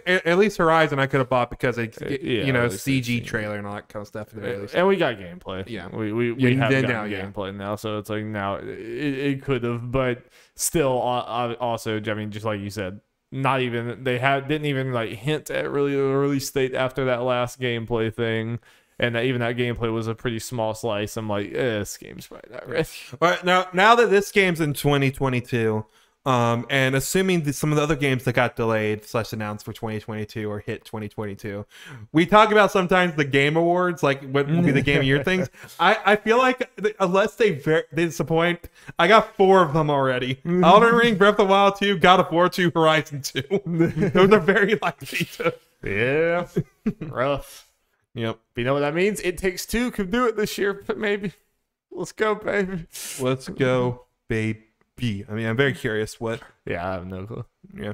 At least Horizon I could have bought because yeah, CG trailer and all that kind of stuff. And we got gameplay. Yeah. We have then gotten gameplay now, so it's like now it could have, but still also, I mean, just like you said, not even didn't even like hint at really the release date after that last gameplay thing. And even that gameplay was a pretty small slice. I'm like, this game's probably not ready. All right, now that this game's in 2022, and assuming that some of the other games that got delayed / announced for 2022 or hit 2022, we talk about sometimes the Game Awards, like what will be the Game of Year things. I feel like unless they disappoint, I got 4 of them already. Elden Ring, Breath of the Wild 2, God of War 2, Horizon 2. Those are very likely to. Yeah, rough. Yep. But you know what that means? It Takes Two could do it this year, but maybe. Let's go, baby. Let's go, baby. I mean, I'm very curious what. Yeah, I have no clue. Yeah.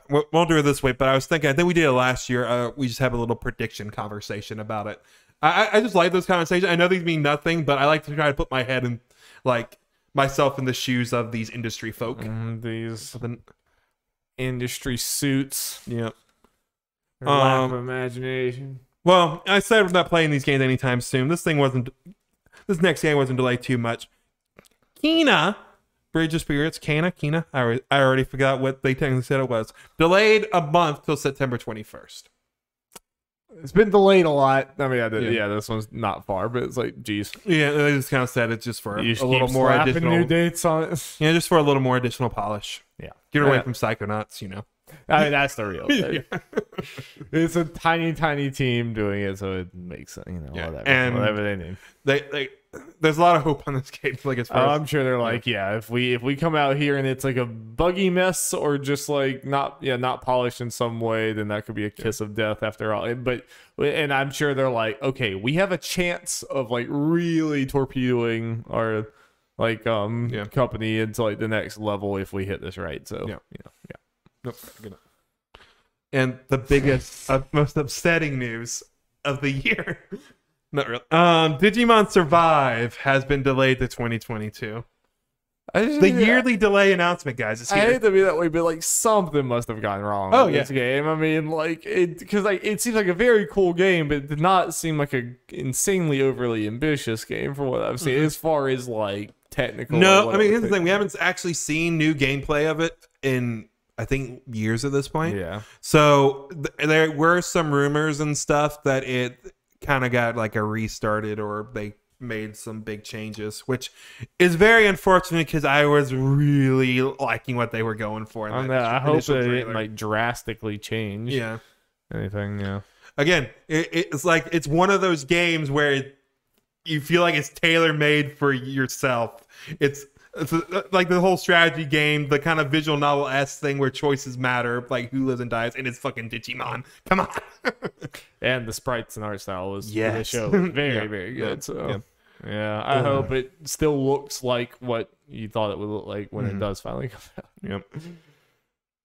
Won't do it this way, but I think we did it last year. We just have a little prediction conversation about it. I just like those conversations. I know these mean nothing, but I like to try to put my head in, like, myself in the shoes of these industry folk. These industry suits. Yep. Lack of imagination. Well, I said I'm not playing these games anytime soon. This next game wasn't delayed too much. Kena, Bridge of Spirits, Kena. I already forgot what they technically said it was. Delayed a month till September 21st. It's been delayed a lot. I mean, this one's not far, but it's like, geez. Yeah, they just kind of said it's just for a keep little more additional new dates on it. Yeah, just for a little more additional polish. Yeah, get away from Psychonauts, you know. I mean, that's the real thing. It's a tiny team doing it, so it makes whatever they need. They there's a lot of hope on this game. Like, as far as, I'm sure they're like, if we come out here and it's like a buggy mess or just like not polished in some way, then that could be a kiss of death after all. And I'm sure they're like, okay, we have a chance of like really torpedoing our company into like the next level if we hit this right. So yeah. Nope. And the biggest, most upsetting news of the year. Not really. Digimon Survive has been delayed to 2022. The yearly delay announcement, guys, is here. I hate to be that way, but like something must have gone wrong with this game. I mean, because it seems like a very cool game, but it did not seem like a insanely overly ambitious game from what I've seen as far as like technical. No, I mean, here's the thing: we haven't actually seen new gameplay of it in, I think, years at this point. Yeah. So there were some rumors and stuff that it kind of got like a restarted, or they made some big changes, which is very unfortunate because I was really liking what they were going for. I hope that it didn't like drastically change. Yeah. Anything. Yeah. Again, it's like it's one of those games where you feel like it's tailor made for yourself. It's like the whole strategy game, the kind of visual novel-esque thing where choices matter, like who lives and dies, and it's fucking Digimon. Come on. And the sprites and art style was the show was very, very good. So I hope it still looks like what you thought it would look like when it does finally come out. Yep.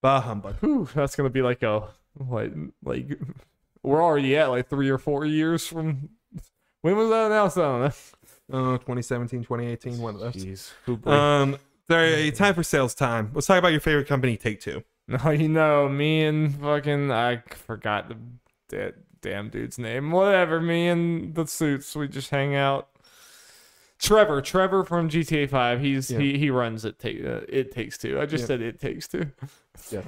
Bah humbug. Whew, that's gonna be like like we're already at like 3 or 4 years from when was that announced? I don't know. 2017, 2018, one of those. Jeez. Sorry, time for sales time. Let's talk about your favorite company, Take-Two. No, me and fucking, I forgot the damn dude's name. Whatever, me and the suits, we just hang out. Trevor from GTA 5. He runs It Takes Two. I just said It Takes Two. Yeah.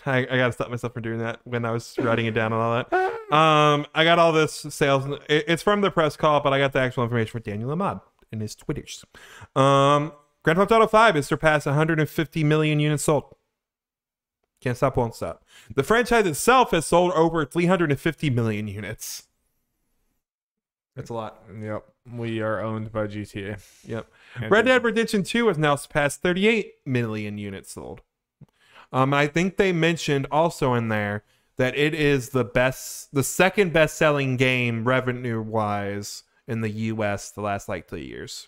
I gotta stop myself from doing that when I was writing it down and all that. I got all this sales. It's from the press call, but I got the actual information from Daniel Ahmad in his Twitters. Grand Theft Auto 5 has surpassed 150 million units sold. Can't stop, won't stop. The franchise itself has sold over 350 million units. That's a lot. Yep. We are owned by GTA. Yep. Red Dead Redemption 2 has now surpassed 38 million units sold. I think they mentioned also in there that it is the second best-selling game revenue-wise in the U.S. the last like 3 years.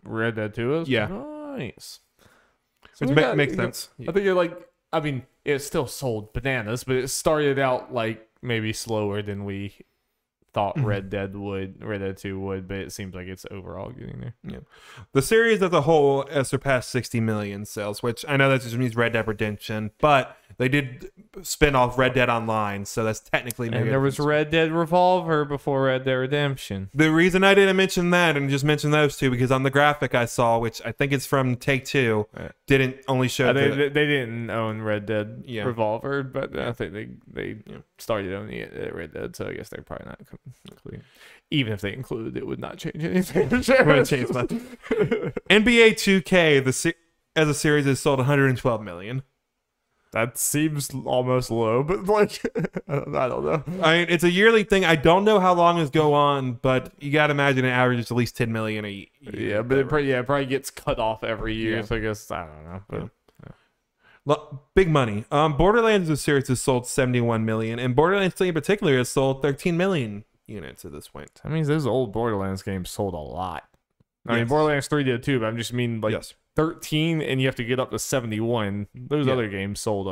Red Dead 2 is? Yeah. Nice. So makes sense. I think it still sold bananas, but it started out like maybe slower than we thought Red Dead 2 would, but it seems like it's overall getting there. Yeah. The series as a whole has surpassed 60 million sales, which I know that just means Red Dead Redemption, but they did spin off Red Dead Online, so that's technically... And there was Red Dead Revolver before Red Dead Redemption. The reason I didn't mention that and just mention those two, because on the graphic I saw, which I think it's from Take-Two, didn't only show... They didn't own Red Dead Revolver, but I think they started owning it at Red Dead, so I guess they're probably not including. Even if they included, it would not change anything. It wouldn't change much. NBA 2K as a series has sold 112 million. That seems almost low, but like I don't know. I mean, it's a yearly thing. I don't know how long it's go on, but you got to imagine it averages at least 10 million a year. Yeah, but it probably gets cut off every year. So I guess I don't know. But big money. Borderlands as a series has sold 71 million, and Borderlands 3 in particular has sold 13 million units at this point. That means those old Borderlands games sold a lot. I mean, Borderlands 3 did too, but I'm just mean like 13, and you have to get up to 71. Those other games sold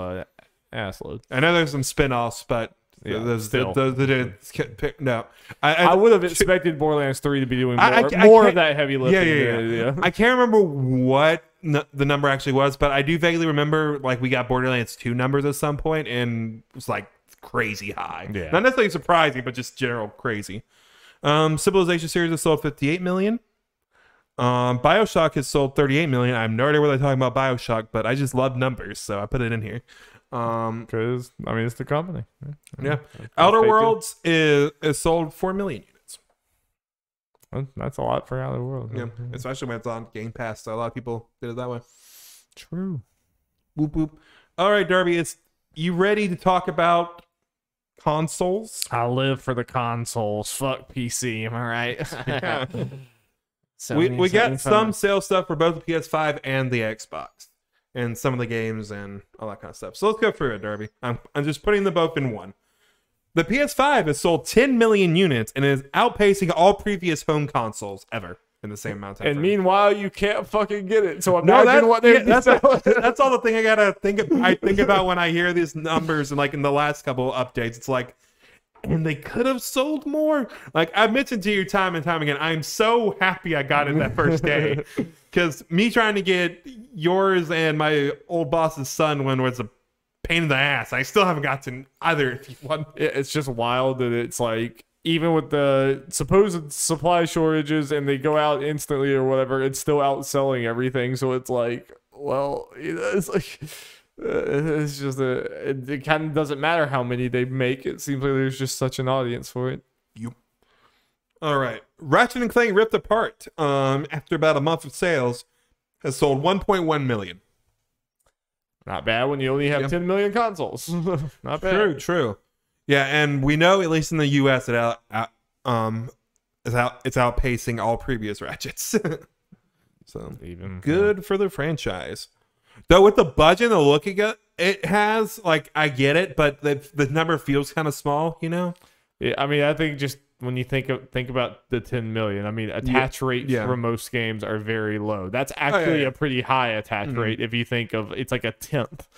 assload. I know there's some spin-offs, but those no. I would have expected Borderlands 3 to be doing more of that heavy lifting. Yeah. I can't remember what the number actually was, but I do vaguely remember like we got Borderlands 2 numbers at some point, and it was like crazy high. Yeah. Not necessarily surprising, but just general crazy. Civilization series has sold 58 million. BioShock has sold 38 million. I have no idea what they're talking about BioShock, but I just love numbers, so I put it in here. Because I mean, it's the company. Yeah. Outer Worlds is sold 4 million units. Well, that's a lot for Outer Worlds. Yeah, especially when it's on Game Pass. So a lot of people did it that way. True. Boop boop. All right, Darby, you ready to talk about consoles? I live for the consoles. Fuck PC. Am I right? Yeah. We got some sales stuff for both the PS5 and the Xbox, and some of the games and all that kind of stuff. So let's go through it, Darby. I'm just putting them both in one. The PS5 has sold 10 million units and is outpacing all previous home consoles ever in the same amount of time. And meanwhile, you can't fucking get it. So imagine what they that's all the thing I gotta think about when I hear these numbers, and like in the last couple of updates, it's like, and they could have sold more. Like I've mentioned to you time and time again, I'm so happy I got it that first day, because me trying to get yours and my old boss's son one was a pain in the ass. I still haven't gotten either. If you want, it's just wild that it's like, even with the supposed supply shortages and they go out instantly or whatever, it's still outselling everything. So it's like, well, it's like. It's just it kind of doesn't matter how many they make. It seems like there's just such an audience for it. Yep. All right. Ratchet and Clank Ripped Apart, after about a month of sales, has sold 1.1 million. Not bad when you only have 10 million consoles. Not bad. True. Yeah, and we know, at least in the US, it's outpacing all previous Ratchets. So even good for the franchise. Though with the budget and the look it has, like, I get it, but the number feels kind of small, you know? Yeah, I mean, I think just when you think about the 10 million, I mean, attach rates for most games are very low. That's actually a pretty high attach rate if you think of it's like a tenth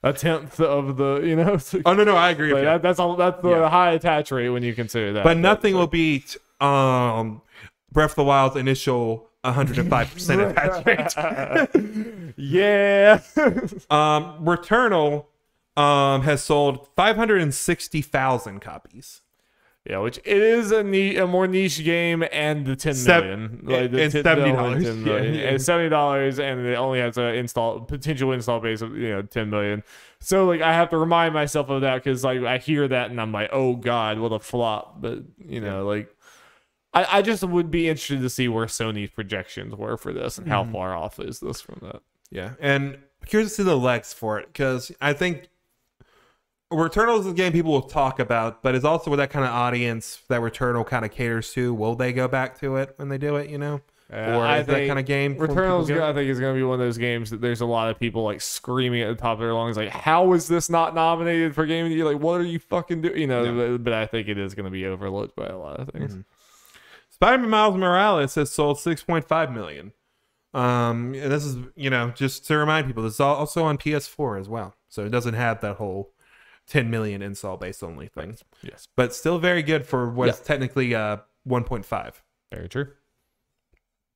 of the, you know? Oh, no, I agree with you. That's the high attach rate when you consider that. But nothing will beat Breath of the Wild's initial 105% attach rate. Yeah. Returnal has sold 560,000 copies. Yeah, which it is a more niche game, and the 10 million. Like the $70. And $70, and it only has a potential install base of 10 million. So like I have to remind myself of that, because like I hear that and I'm like, oh god, what a flop. But like I just would be interested to see where Sony's projections were for this and how far off is this from that. Yeah, and curious to see the legs for it, because I think Returnal is a game people will talk about, but it's also with that kind of audience that Returnal kind of caters to. Will they go back to it when they do it, or is that kind of game? Returnal's I think is going to be one of those games that there's a lot of people like screaming at the top of their lungs, like, how is this not nominated for Game of the Year? Like, what are you fucking doing? But I think it is going to be overlooked by a lot of things. Spider-Man Miles Morales has sold 6.5 million. And this is, just to remind people, this is also on PS4 as well. So it doesn't have that whole 10 million install base only thing. Yes. But still very good for what's technically 1.5. Very true.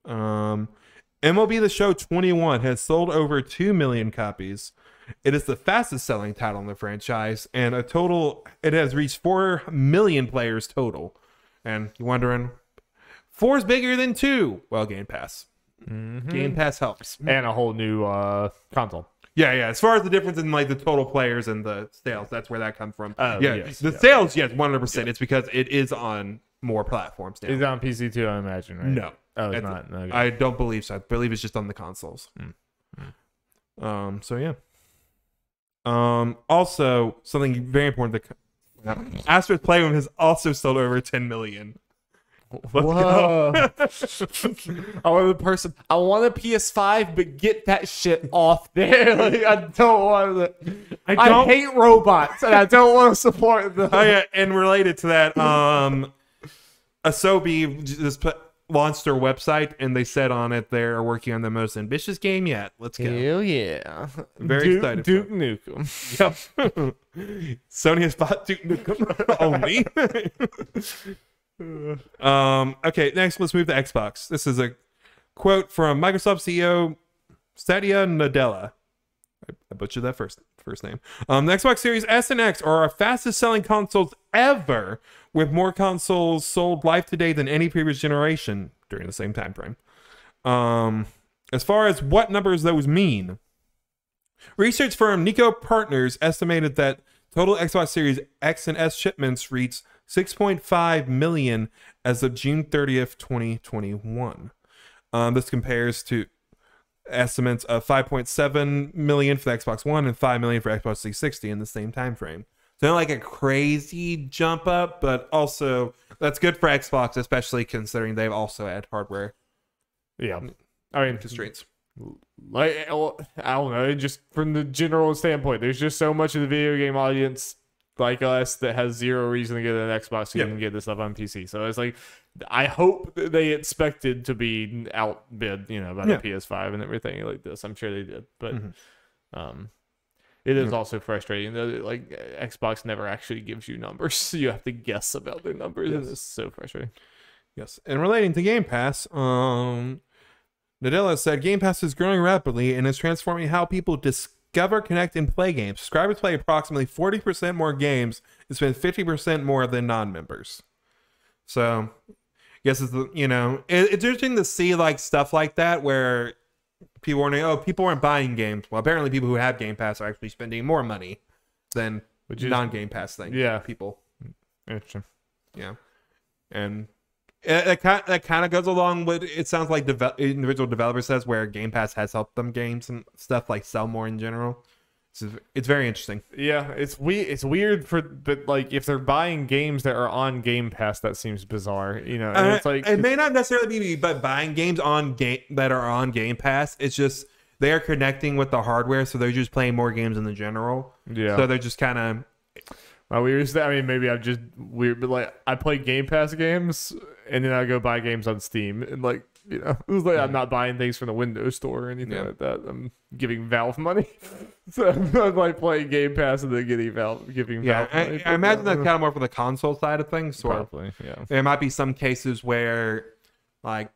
MLB The Show 21 has sold over 2 million copies. It is the fastest selling title in the franchise, and it has reached 4 million players total. And you're wondering, 4 is bigger than 2. Well, Game Pass. Game Pass helps. And a whole new console. Yeah. As far as the difference in like the total players and the sales, that's where that comes from. Yes, sales, yes, 100%. Yeah. It's because it is on more platforms now. It's on PC too, I imagine, right? No. Oh, it's not. Okay. I don't believe so. I believe it's just on the consoles. So yeah. Also, something very important that Astro's Playroom has also sold over 10 million. Let's go. I want a PS5, but get that shit off there. Like, I don't want it. I hate robots, and I don't want to support them. Oh yeah, and related to that, Asobi just launched their website, and they said on it they're working on the most ambitious game yet. Let's go. Hell yeah. Very excited. Duke Nukem. Yep. Sony has bought Duke Nukem only. Okay, next let's move to Xbox. This is a quote from Microsoft CEO Satya Nadella. I butchered that first name. The Xbox Series S and X are our fastest selling consoles ever, with more consoles sold live today than any previous generation during the same time frame. As far as what numbers those mean, research firm Nico Partners estimated that total Xbox Series X and S shipments reached 6.5 million as of June 30th, 2021. This compares to estimates of 5.7 million for the Xbox One and 5 million for Xbox 360 in the same time frame. So not like a crazy jump up, but also that's good for Xbox, especially considering they've also had hardware. Yeah, I mean constraints. Like I don't know, just from the general standpoint, there's just so much of the video game audience like us that has zero reason to get an Xbox so you can get this stuff on PC. So it's like, I hope they expected to be outbid, by the PS5 and everything like this. I'm sure they did, but it is also frustrating that like Xbox never actually gives you numbers. So you have to guess about their numbers, and it's so frustrating. Yes, and relating to Game Pass, Nadella said Game Pass is growing rapidly and is transforming how people discover, connect, and play games. Subscribers play approximately 40% more games and spend 50% more than non-members. So, I guess it's it's interesting to see like stuff like that where people weren't buying games. Well, apparently people who have Game Pass are actually spending more money than non-Game Pass things. Yeah, people. Interesting. Yeah, and that kind of goes along with it sounds like individual developer says where Game Pass has helped them games and stuff like sell more in general. It's very interesting. Yeah, it's weird but like if they're buying games that are on Game Pass, that seems bizarre. And it's like it may not necessarily be but buying games that are on Game Pass. It's just they are connecting with the hardware, so they're just playing more games in the general. Yeah. So they're just kind of. Maybe I'm just weird, but like I play Game Pass games and then I go buy games on Steam, and like it was like I'm not buying things from the Windows Store or anything like that. I'm giving Valve money, so I'm like playing Game Pass and then giving Valve money. I imagine that's kind of more for the console side of things. Probably, yeah. There might be some cases where, like,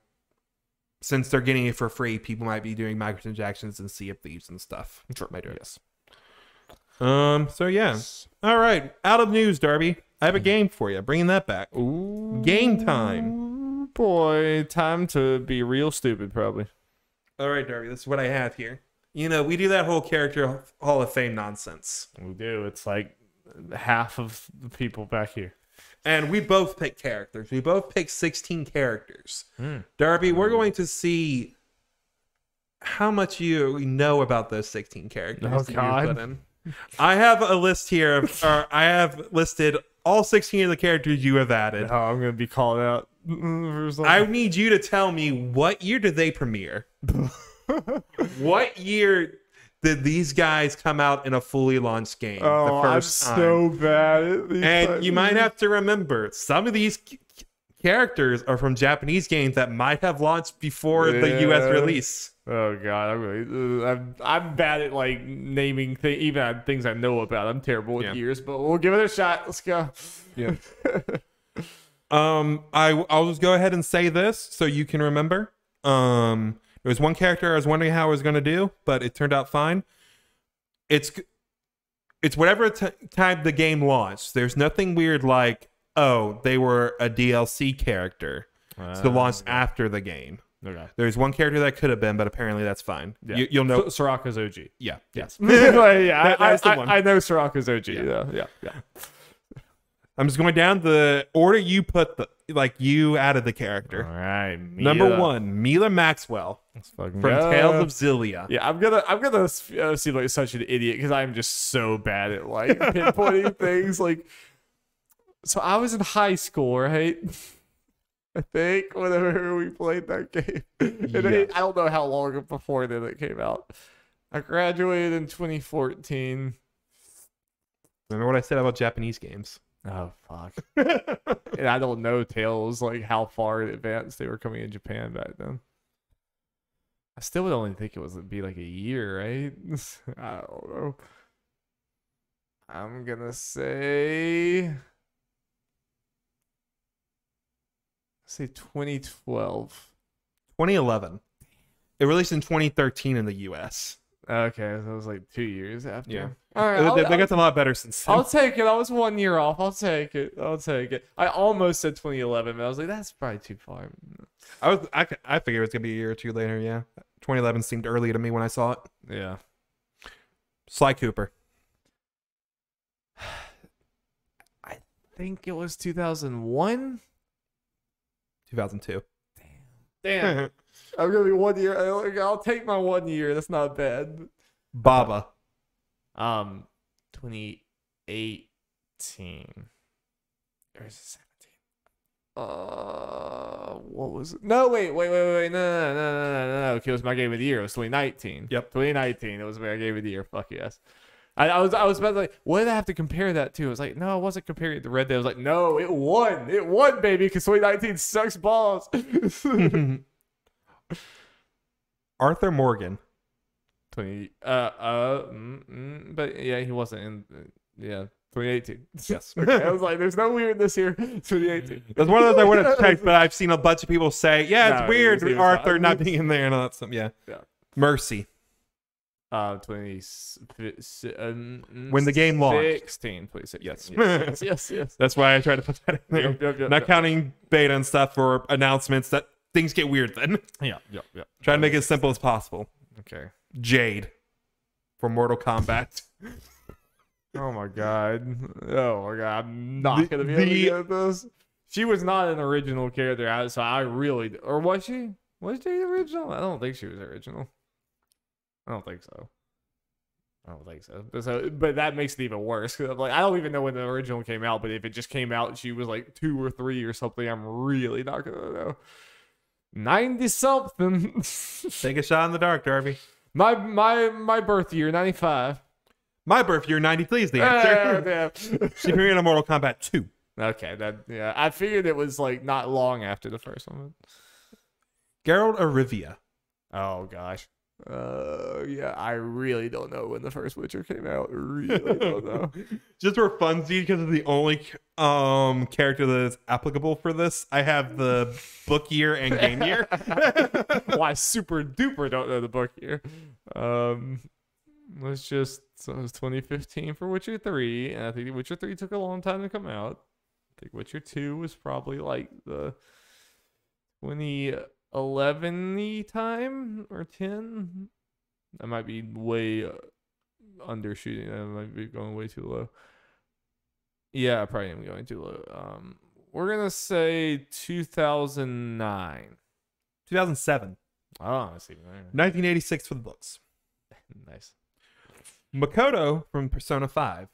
since they're getting it for free, people might be doing microtransactions and Sea of Thieves and stuff. Sure. Might do it. Yes. So yeah. All right. Out of news, Darby. I have a game for you. Bringing that back. Ooh, game time. Boy, time to be real stupid, probably. All right, Darby. This is what I have here. We do that whole character Hall of Fame nonsense. We do. It's like half of the people back here. And we both pick characters. We both pick 16 characters. Darby, we're going to see how much you know about those 16 characters. Oh, God. I have a list here. I have listed all 16 of the characters you have added. Oh, I'm going to be called out. I need you to tell me what year did they premiere? What year did these guys come out in a fully launched game? Oh, the first time? So bad at these and you might have to remember some of these characters are from Japanese games that might have launched before the US release. Oh god, I'm bad at like naming even on things I know about. I'm terrible with years, but we'll give it a shot. Let's go. Yeah. I'll just go ahead and say this so you can remember. There was one character I was wondering how I was going to do, but it turned out fine. It's whatever time the game launched. There's nothing weird like, oh, they were a DLC character, so launched after the game. Okay. There's one character that could have been, but apparently that's fine. Yeah. You'll know Soraka's OG. Yeah. Yes. That's the one. I know Soraka's OG. Yeah. I'm just going down the order you put you added the character. All right. Number 1, Mila Maxwell from Tales of Xillia. Yeah, I'm gonna seem like such an idiot because I'm just so bad at like pinpointing things. Like, so I was in high school, right? I think whenever we played that game, and I don't know how long before then it came out. I graduated in 2014. Remember what I said about Japanese games? Oh fuck! And I don't know Tales like how far in advance they were coming in Japan back then. I still would only think it would be like a year, right? I don't know. I'm gonna say 2012. 2011. It released in 2013 in the US. Okay, so it was like 2 years after. Yeah. All right, they got a lot better since then. I'll take it. I was 1 year off. I'll take it. I almost said 2011, but I was like, that's probably too far. I figured it was gonna be a year or two later. Yeah, 2011 seemed early to me when I saw it. Yeah. Sly Cooper. I think it was 2001. 2002. Damn. I'm gonna be 1 year. I'll take my 1 year. That's not bad. Baba. 2018. Or is it 17? What was it? No, wait. No. Okay, it was my game of the year. It was 2019. Yep. 2019. It was my game of the year. Fuck yes. I was about to like, what did I have to compare that to? I was like, no, I wasn't comparing it to Red Dead. I was like, no, it won. It won, baby, because 2019 sucks balls. Arthur Morgan. 20 but yeah, he wasn't in 2018. Yes. Okay, I was like, there's no weirdness here. 2018. That's one of those I would have checked, but I've seen a bunch of people say, yeah, it's weird he was Arthur not being in there and all that stuff. Yeah. Mercy. 20 when the game launched. 16, please. Yes. Yes. That's why I tried to put that in there. Yep, not counting beta and stuff or announcements that things get weird then. Yeah. Try to make it as simple as possible. Okay. Jade from Mortal Kombat. Oh my god. I'm not gonna be able to get this. She was not an original character, so I really, or was she? Was she original? I don't think she was original. I don't think so. But that makes it even worse. 'Cause I'm like, I don't even know when the original came out, but if it just came out and she was like 2 or 3 or something, I'm really not gonna know. 90 something. Take a shot in the dark, Darby. My birth year, 95. My birth year, 93 is the answer. She premiered on Mortal Kombat 2. Okay, I figured it was like not long after the first one. Geralt of Rivia. Oh gosh. I really don't know when the first Witcher came out. Really don't know. Just for funsies, because it's the only character that is applicable for this. I have the book year and game year. Well, I super duper don't know the book year. So it was 2015 for Witcher 3, and I think Witcher 3 took a long time to come out. I think Witcher 2 was probably like the 2011 time or 10. I might be way undershooting. I might be going way too low. Yeah, I probably am going too low. We're gonna say 2009. 2007. Oh, I see. 1986 for the books. Nice. Makoto from Persona 5.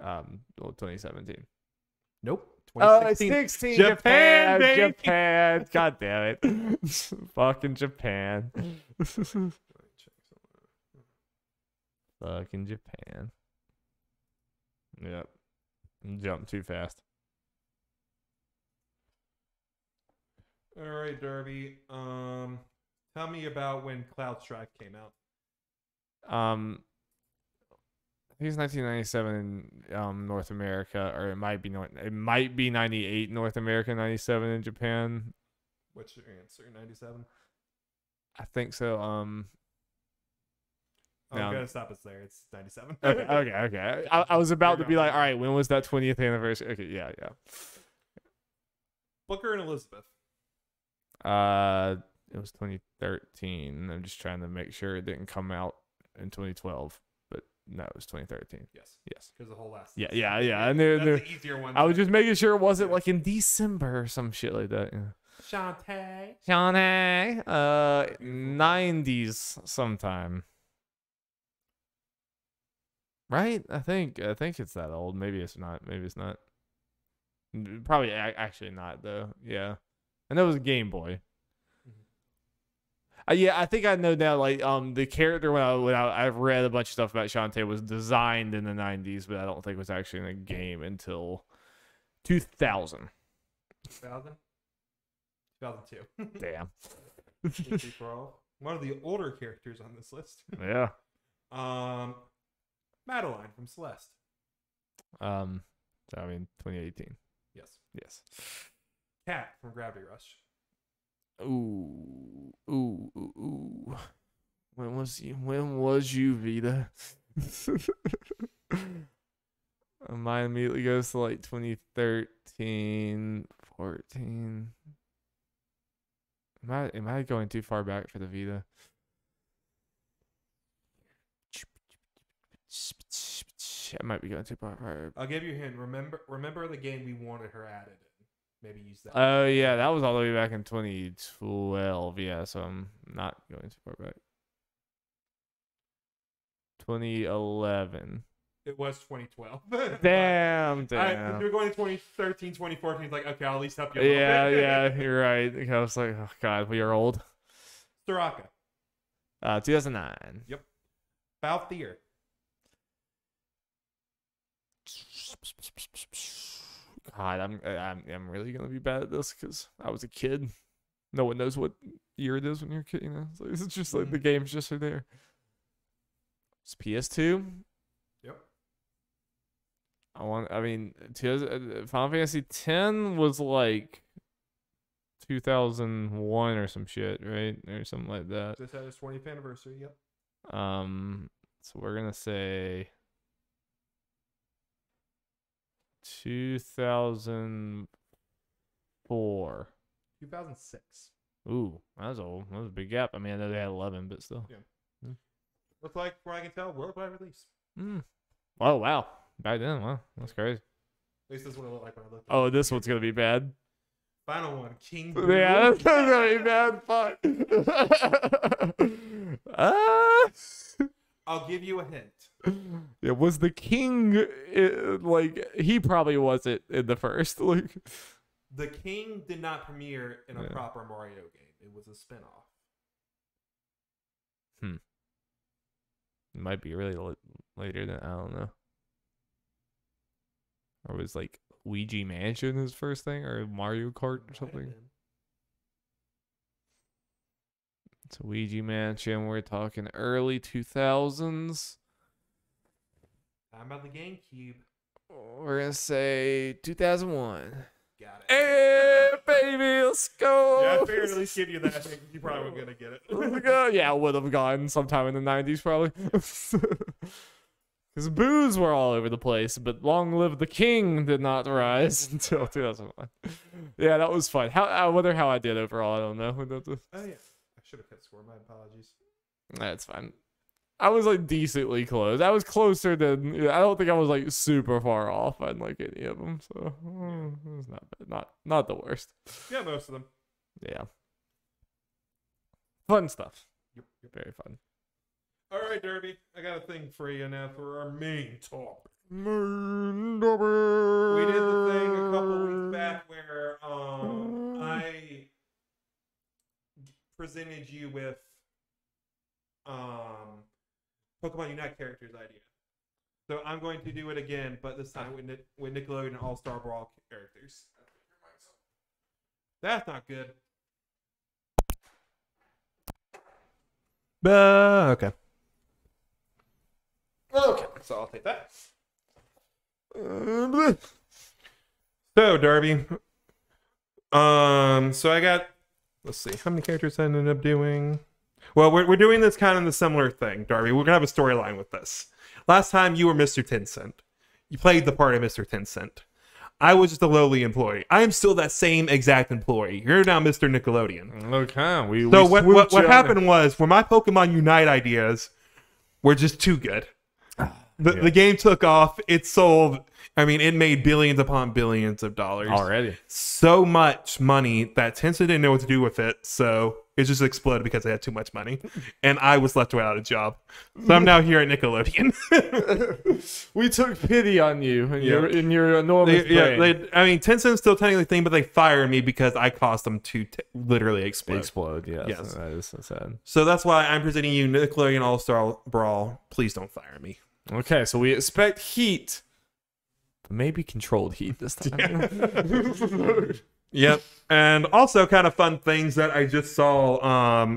2017. Nope. 2016. Japan, baby. Japan. God damn it. Fucking Japan. Fucking Japan. Yep. Jump too fast. All right, Darby. Tell me about when Cloud Strike came out. I think it's 1997 in North America, or it might be 98 North America, 97 in Japan. What's your answer? 97. I think so. I'm No. gonna stop us there. It's 97. Okay. I was about to be like, all right, when was that 20th anniversary? Okay, yeah. Booker and Elizabeth. It was 2013. I'm just trying to make sure it didn't come out in 2012, but no, it was 2013. Yes. Yes. Because the whole last. Yeah. That's And the easier one. I was just making sure it wasn't like in December or some shit like that. Yeah. Shantae. 90s sometime. Right? I think it's that old. Maybe it's not. Probably actually not though. Yeah. And that was a Game Boy. Yeah, I think I know now. Like, the character when I've read a bunch of stuff about Shantae was designed in the 90s, but I don't think it was actually in a game until 2000. 2000? 2002. Damn. One of the older characters on this list. Yeah. Madeline from Celeste. So I mean, 2018. Yes. Cat from Gravity Rush. Ooh. When was you, Vita? Mine immediately goes to like 2013, 14. Am I going too far back for the Vita? I might be going too far. I'll give you a hint. Remember the game we wanted her added in. Maybe use that. Oh yeah, that was all the way back in 2012. Yeah, so I'm not going too far back. 2011. It was 2012. Damn. If you're going to 2013, 2014, it's like, okay, I'll at least help you a little bit. Yeah, you're right. I was like, oh god, we are old. Soraka. 2009. Yep. Balthier. God, I'm really gonna be bad at this because I was a kid. No one knows what year it is when you're a kid. You know, it's just like the games just are there. It's PS2. Yep. Final Fantasy X was like 2001 or some shit, right? Or something like that. Just had its 20th anniversary. Yep. So we're gonna say 2004. 2006. Ooh, that was old. That was a big gap. I mean, I know they had 11, but still. Yeah. Looks like, from what I can tell, worldwide release. Oh, wow. Back then, wow. That's crazy. At least this is what it looked like when I looked at Oh, this one's going to be bad. Final one. King. Yeah, that's going to be bad. Fuck. I'll give you a hint. Yeah, was the king, he probably wasn't in the first. Like, The King did not premiere in a proper Mario game. It was a spinoff. It might be really later than, I don't know. Or was like Luigi Mansion his first thing, or Mario Kart or something? It's Luigi Mansion. We're talking early 2000s. How about the GameCube? We're going to say 2001. Got it. Hey, baby, let's go. Yeah, I figured at least give you that. I think you probably were going to get it. Yeah, I would have gotten sometime in the 90s, probably. Because boos were all over the place, but Long Live the King did not rise until 2001. Yeah, that was fun. I wonder how I did overall. I don't know. Oh, yeah. I should have kept score. My apologies. That's fine. I was like decently close. I was closer than. I don't think I was like super far off on like any of them. So it was not bad. Not the worst. Yeah, most of them. Yeah. Fun stuff. Yep. Very fun. All right, Derby. I got a thing for you now for our main topic. We did the thing a couple weeks back where I presented you with Pokemon Unite characters idea. So I'm going to do it again, but this time with Nickelodeon All-Star Brawl characters. That's not good. Okay. Okay, so I'll take that. So, Darby. So I got, let's see, how many characters I ended up doing? Well, we're doing this kind of the similar thing, Darby. We're gonna have a storyline with this. Last time you were Mr. Tencent. You played the part of Mr. Tencent. I was just a lowly employee. I am still that same exact employee. You're now Mr. Nickelodeon. Okay. So what happened was, for my Pokemon Unite ideas were just too good. The game took off. It sold. I mean, it made billions upon billions of dollars already. So much money that Tencent didn't know what to do with it. So it just exploded because they had too much money, and I was left without a job. So I'm now here at Nickelodeon. We took pity on you and your enormous brain. I mean, Tencent's still technically a thing, but they fired me because I caused them to literally explode. Yes. That is so sad. So that's why I'm presenting you Nickelodeon All-Star Brawl. Please don't fire me. Okay, so we expect heat. Maybe controlled heat this time. Yep. And also kind of fun things that I just saw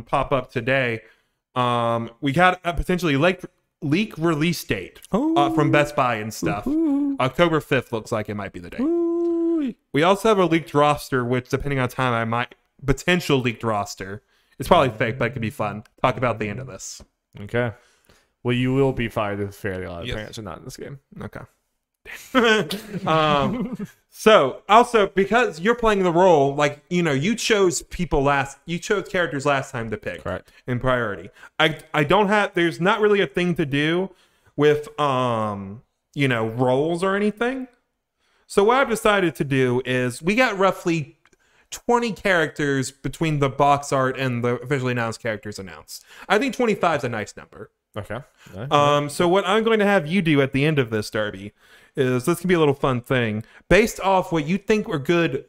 pop up today. We got a potentially leak release date from Best Buy and stuff. October 5th looks like it might be the day. We also have a leaked roster, which depending on time, I might potential leaked roster. It's probably fake, but it could be fun. Talk about the end of this. Okay. Well, you will be fired if fairly odd parents are not in this game. Okay. So also because you're playing the role, like, you chose characters last time to pick in priority. I don't have, there's not really a thing to do with roles or anything. So what I've decided to do is we got roughly 20 characters between the box art and the officially announced characters announced. I think 25 is a nice number. Okay. So what I'm going to have you do at the end of this, Darby, is this can be a little fun thing. Based off what you think are good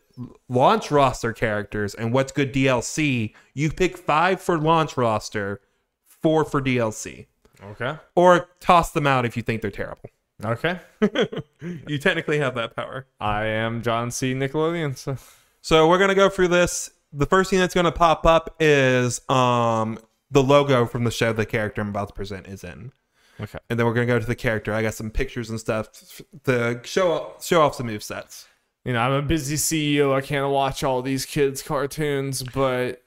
launch roster characters and what's good DLC, you pick 5 for launch roster, 4 for DLC. Okay. Or toss them out if you think they're terrible. Okay. You technically have that power. I am John C. Nickelodeon. So we're going to go through this. The first thing that's going to pop up is the logo from the show the character I'm about to present is in. Okay. And then we're going to go to the character. I got some pictures and stuff to show off some movesets. I'm a busy CEO. I can't watch all these kids' cartoons, but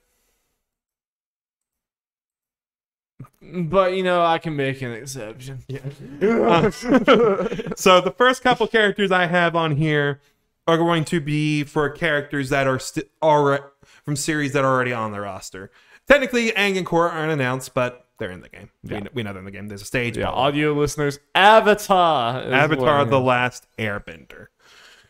I can make an exception. Yeah. So the first couple characters I have on here are going to be for characters that are from series that are already on the roster. Technically, Aang and Korra aren't announced, but they're in the game. Yeah. We know they're in the game. There's a stage. Yeah, audio listeners, Avatar. Avatar: The Last Airbender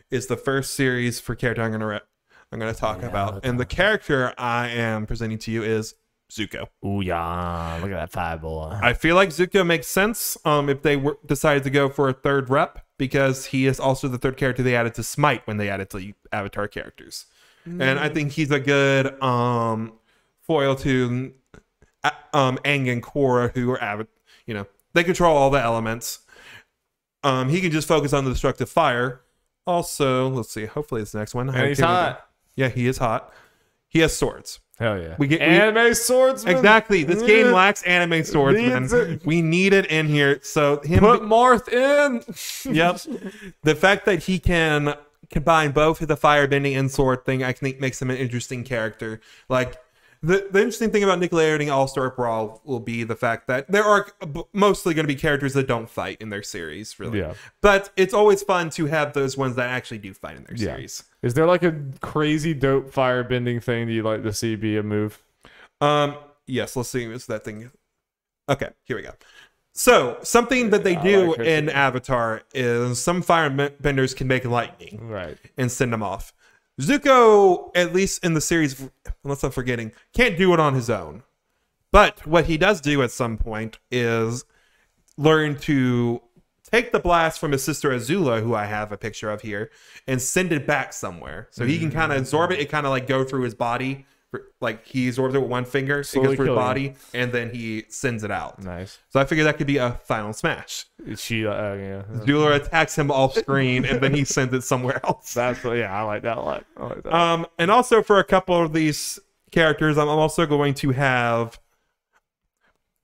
is the first series for character I'm going to talk about. And the character I am presenting to you is Zuko. Ooh, yeah. Look at that fireball. I feel like Zuko makes sense if they decided to go for a third rep, because he is also the third character they added to Smite when they added to Avatar characters. And I think he's a good foil to Aang and Korra, who are they control all the elements. He can just focus on the destructive fire. Also, let's see, hopefully it's the next one. And he's hot. Yeah, he is hot. He has swords. Hell yeah. We get anime swordsman. Exactly. This game lacks anime swordsman. We need it in here. So put Marth in. Yep. The fact that he can combine both the firebending and sword thing, I think makes him an interesting character. Like, the interesting thing about Nickelodeon All-Star Brawl will be the fact that there are mostly going to be characters that don't fight in their series, really. Yeah. But it's always fun to have those ones that actually do fight in their series. Is there like a crazy dope firebending thing that you'd like to see be a move? Yes, let's see. What's that thing? Okay, here we go. So, something that they do in Avatar is some firebenders can make lightning. Right. And send them off. Zuko, at least in the series, unless I'm forgetting, can't do it on his own. But what he does do at some point is learn to take the blast from his sister Azula, who I have a picture of here, and send it back somewhere. So he can kind of absorb it. It kind of like go through his body. Like he absorbs it with one finger, it goes through his body, and then he sends it out. Nice. So I figured that could be a final smash. Azula attacks him off screen, and then he sends it somewhere else. I like that a lot. And also for a couple of these characters, I'm also going to have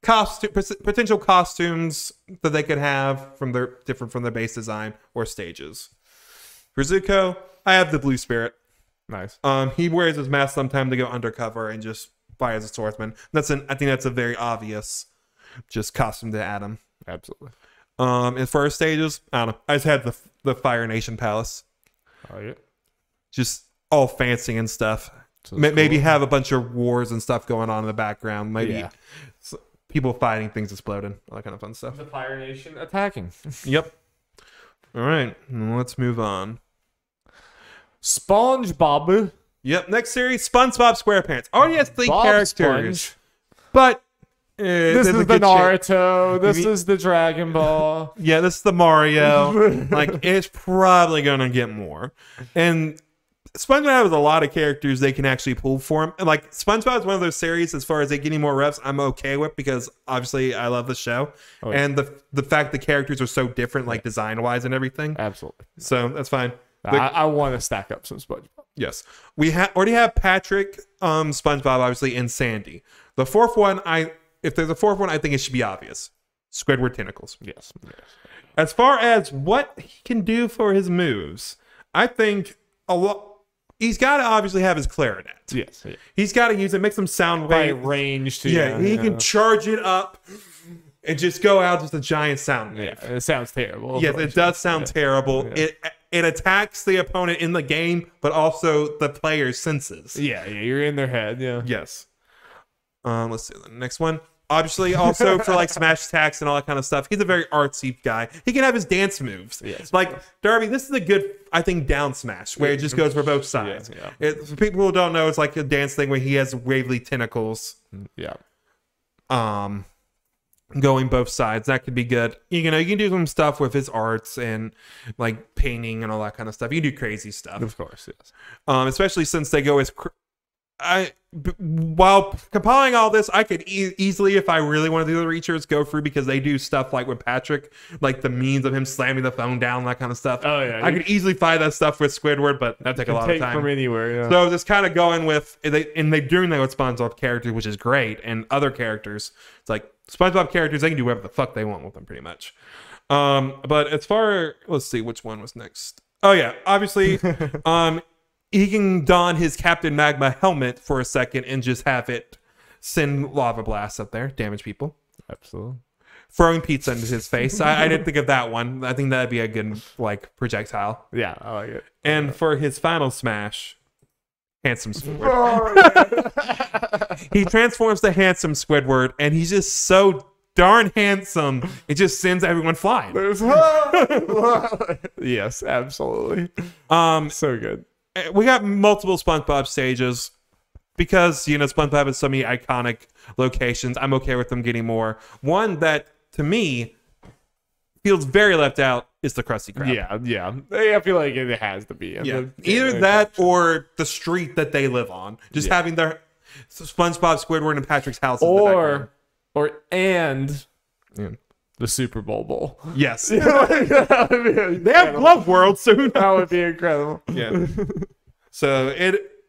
potential costumes that they could have from their different from their base design or stages. For Zuko, I have the Blue Spirit. Nice. He wears his mask sometime to go undercover and just fight as a swordsman. I think that's a very obvious just costume to add him. Absolutely. As far as stages, I don't know. I just had the Fire Nation Palace. Oh yeah. Just all fancy and stuff. So Maybe have a bunch of wars and stuff going on in the background. Maybe people fighting, things exploding, all that kind of fun stuff. The Fire Nation attacking. Yep. All right, let's move on. SpongeBob. Yep, next series, SpongeBob SquarePants. Already has 3 Bob characters. Sponge. But This is the Naruto. This is the Dragon Ball. Yeah, this is the Mario. Like, it's probably going to get more. And SpongeBob has a lot of characters they can actually pull for him. And, like, SpongeBob is one of those series, as far as they getting more reps, I'm okay with, because obviously I love the show. Oh, yeah. And the fact the characters are so different, like, design-wise and everything. Absolutely. So, that's fine. I want to stack up some SpongeBob. Yes. We already have Patrick, SpongeBob, obviously, and Sandy. The fourth one, if there's a fourth one, I think it should be obvious. Squidward tentacles. Yes. As far as what he can do for his moves, I think he's got to obviously have his clarinet. Yes. He's got to use it, make some sound waves. Right range too. Yeah, he can charge it up and just go out with a giant sound wave. Yeah, it sounds terrible. Yes, it does sound terrible. Yeah. It attacks the opponent in the game, but also the player's senses. Yeah, you're in their head. Yeah. Yes. Let's see the next one. Obviously, also for like smash attacks and all that kind of stuff. He's a very artsy guy. He can have his dance moves. Yes. Like Darby, this is a good, I think, down smash where it just goes for both sides. Yeah. For people who don't know, it's like a dance thing where he has wavy tentacles. Yeah. Going both sides. That could be good. You can do some stuff with his arts and like painting and all that kind of stuff. You can do crazy stuff. Of course, yes. Especially since they go as while compiling all this, I could easily, if I really wanted to do the reachers, go through, because they do stuff like with Patrick, like the memes of him slamming the phone down, that kind of stuff. Oh yeah, I could easily find that stuff with Squidward, but that'd take a lot of time from anywhere. Yeah. So just kind of going with they doing that with SpongeBob characters, which is great, and other characters. It's like SpongeBob characters, they can do whatever the fuck they want with them, pretty much. But as far, let's see which one was next. Oh yeah, obviously, he can don his Captain Magma helmet for a second and just have it send lava blasts up there, damage people. Absolutely. Throwing pizza into his face. I didn't think of that one. I think that'd be a good like projectile. Yeah, I like it. And for his final smash, Handsome Squidward. He transforms to Handsome Squidward, and he's just so darn handsome, it just sends everyone flying. Yes, absolutely. So good. We got multiple SpongeBob stages because, SpongeBob has so many iconic locations. I'm okay with them getting more. One that, to me, feels very left out is the Krusty Krab. Yeah. I feel like it has to be. Either that or the street that they live on. Just having their SpongeBob, Squidward, and Patrick's houses. The Super Bowl. Yes. They have Glove World soon. That would be incredible. Yeah. So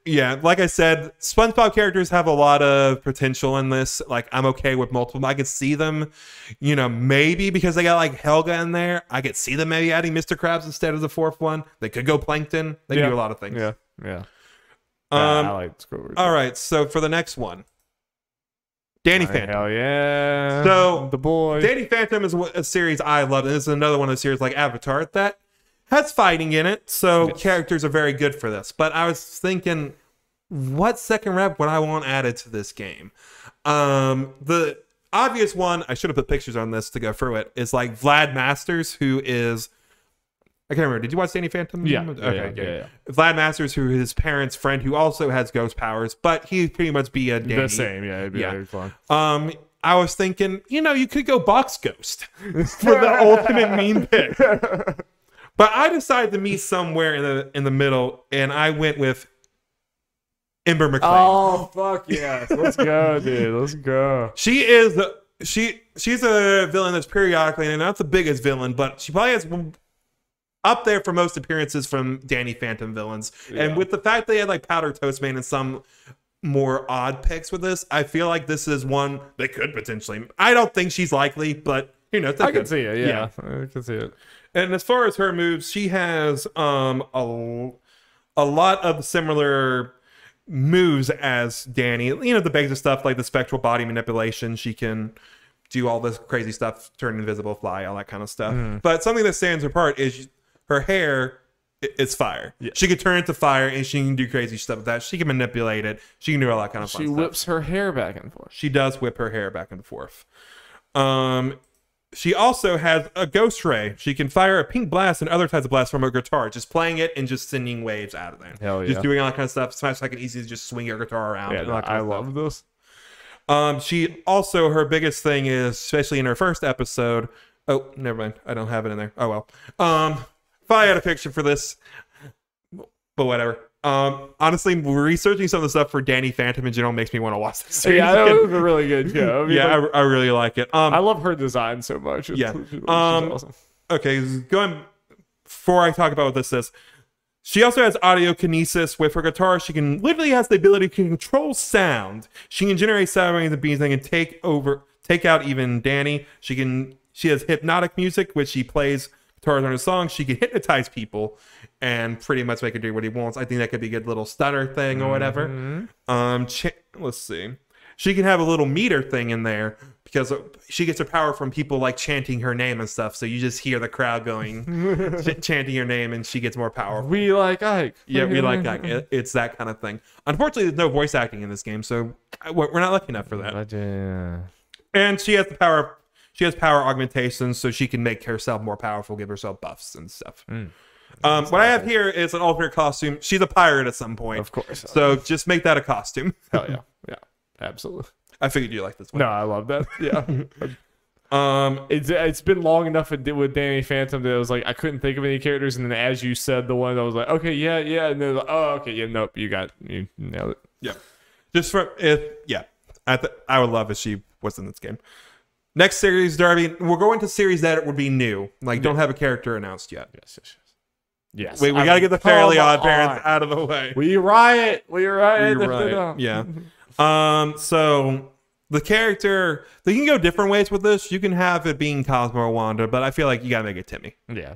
like I said, SpongeBob characters have a lot of potential in this. Like, I'm okay with multiple. I could see them, maybe because they got like Helga in there. I could see them maybe adding Mr. Krabs instead of the fourth one. They could go Plankton. They do a lot of things. Yeah. I like Squidward. All right. So for the next one, Danny Phantom. Hell yeah. So the boy. Danny Phantom is a series I love. And this is another one of the series like Avatar that has fighting in it. So characters are very good for this. But I was thinking, what second rep would I want added to this game? The obvious one, I should have put pictures on this to go through it, is like Vlad Masters, who is, I can't remember. Did you watch Danny Phantom? Yeah. Okay. Vlad Masters, who is his parents' friend, who also has ghost powers, but he'd pretty much be a Danny. The same, it'd be very fun. I was thinking, you could go Box Ghost for the ultimate meme pick. But I decided to meet somewhere in the middle, and I went with Ember McLean. Oh fuck yes! Let's go, dude. Let's go. She's a villain that's periodically, and not the biggest villain, but she probably has up there for most appearances from Danny Phantom villains. Yeah. And with the fact they had like Powder Toast Man and some more odd picks with this. I feel like this is one they could potentially. I don't think she's likely, but you know, I can see it. Yeah, I can see it. And as far as her moves, she has a lot of similar moves as Danny. You know, the basic stuff like the spectral body manipulation. She can do all this crazy stuff, turn invisible, fly, all that kind of stuff. But something that stands her apart is her hair is fire. Yeah. She can turn it to fire, and she can do crazy stuff with that. She can manipulate it. She can do all that kind of fun stuff. She whips her hair back and forth. She does whip her hair back and forth. She also has a ghost ray. She can fire a pink blast and other types of blasts from her guitar, just playing it and just sending waves out of there. Hell yeah. Just doing all that kind of stuff. Smash like it easy to just swing your guitar around. Yeah, I love this. She also, her biggest thing is, especially in her first episode. Oh, never mind. I don't have it in there. Oh well. If I had a picture for this, but whatever. Honestly, researching some of the stuff for Danny Phantom in general makes me want to watch this series. Yeah, it was a really good show. I mean, yeah, I really like it. I love her design so much. She's awesome. Okay, going before I talk about what this is. She also has audio kinesis with her guitar. She can literally has the ability to control sound. She can generate sound waves and beats that can take out even Danny. She has hypnotic music, which she plays guitars on her songs. She can hypnotize people and pretty much make her do what he wants. I think that could be a good little stutter thing or whatever. Let's see. She can have a little meter thing in there because she gets her power from people like chanting her name and stuff. So you just hear the crowd going, chanting her name, and she gets more powerful. We like Ike. Yeah, we like Ike. It's that kind of thing. Unfortunately, there's no voice acting in this game, so we're not lucky enough for that. And she has the power. She has power augmentations, so she can make herself more powerful, give herself buffs and stuff. What I have here is an alternate costume. She's a pirate at some point. Of course. So just make that a costume. Hell yeah. Yeah, absolutely. I figured you like this one. No, I love that. Yeah. It's been long enough with Danny Phantom that it was like I couldn't think of any characters, and then as you said the one, I was like, okay, yeah, and then like, oh, okay, yeah, nope, you nailed it. Yeah. Just for I would love if she was in this game. Next series, Darby, we're going to series that would be new. Like, don't have a character announced yet. Yes. Wait, we got to get the Fairly Odd Parents out of the way. We riot. Yeah. So the character, they can go different ways with this. You can have it being Cosmo or Wanda, but I feel like you got to make it Timmy. Yeah.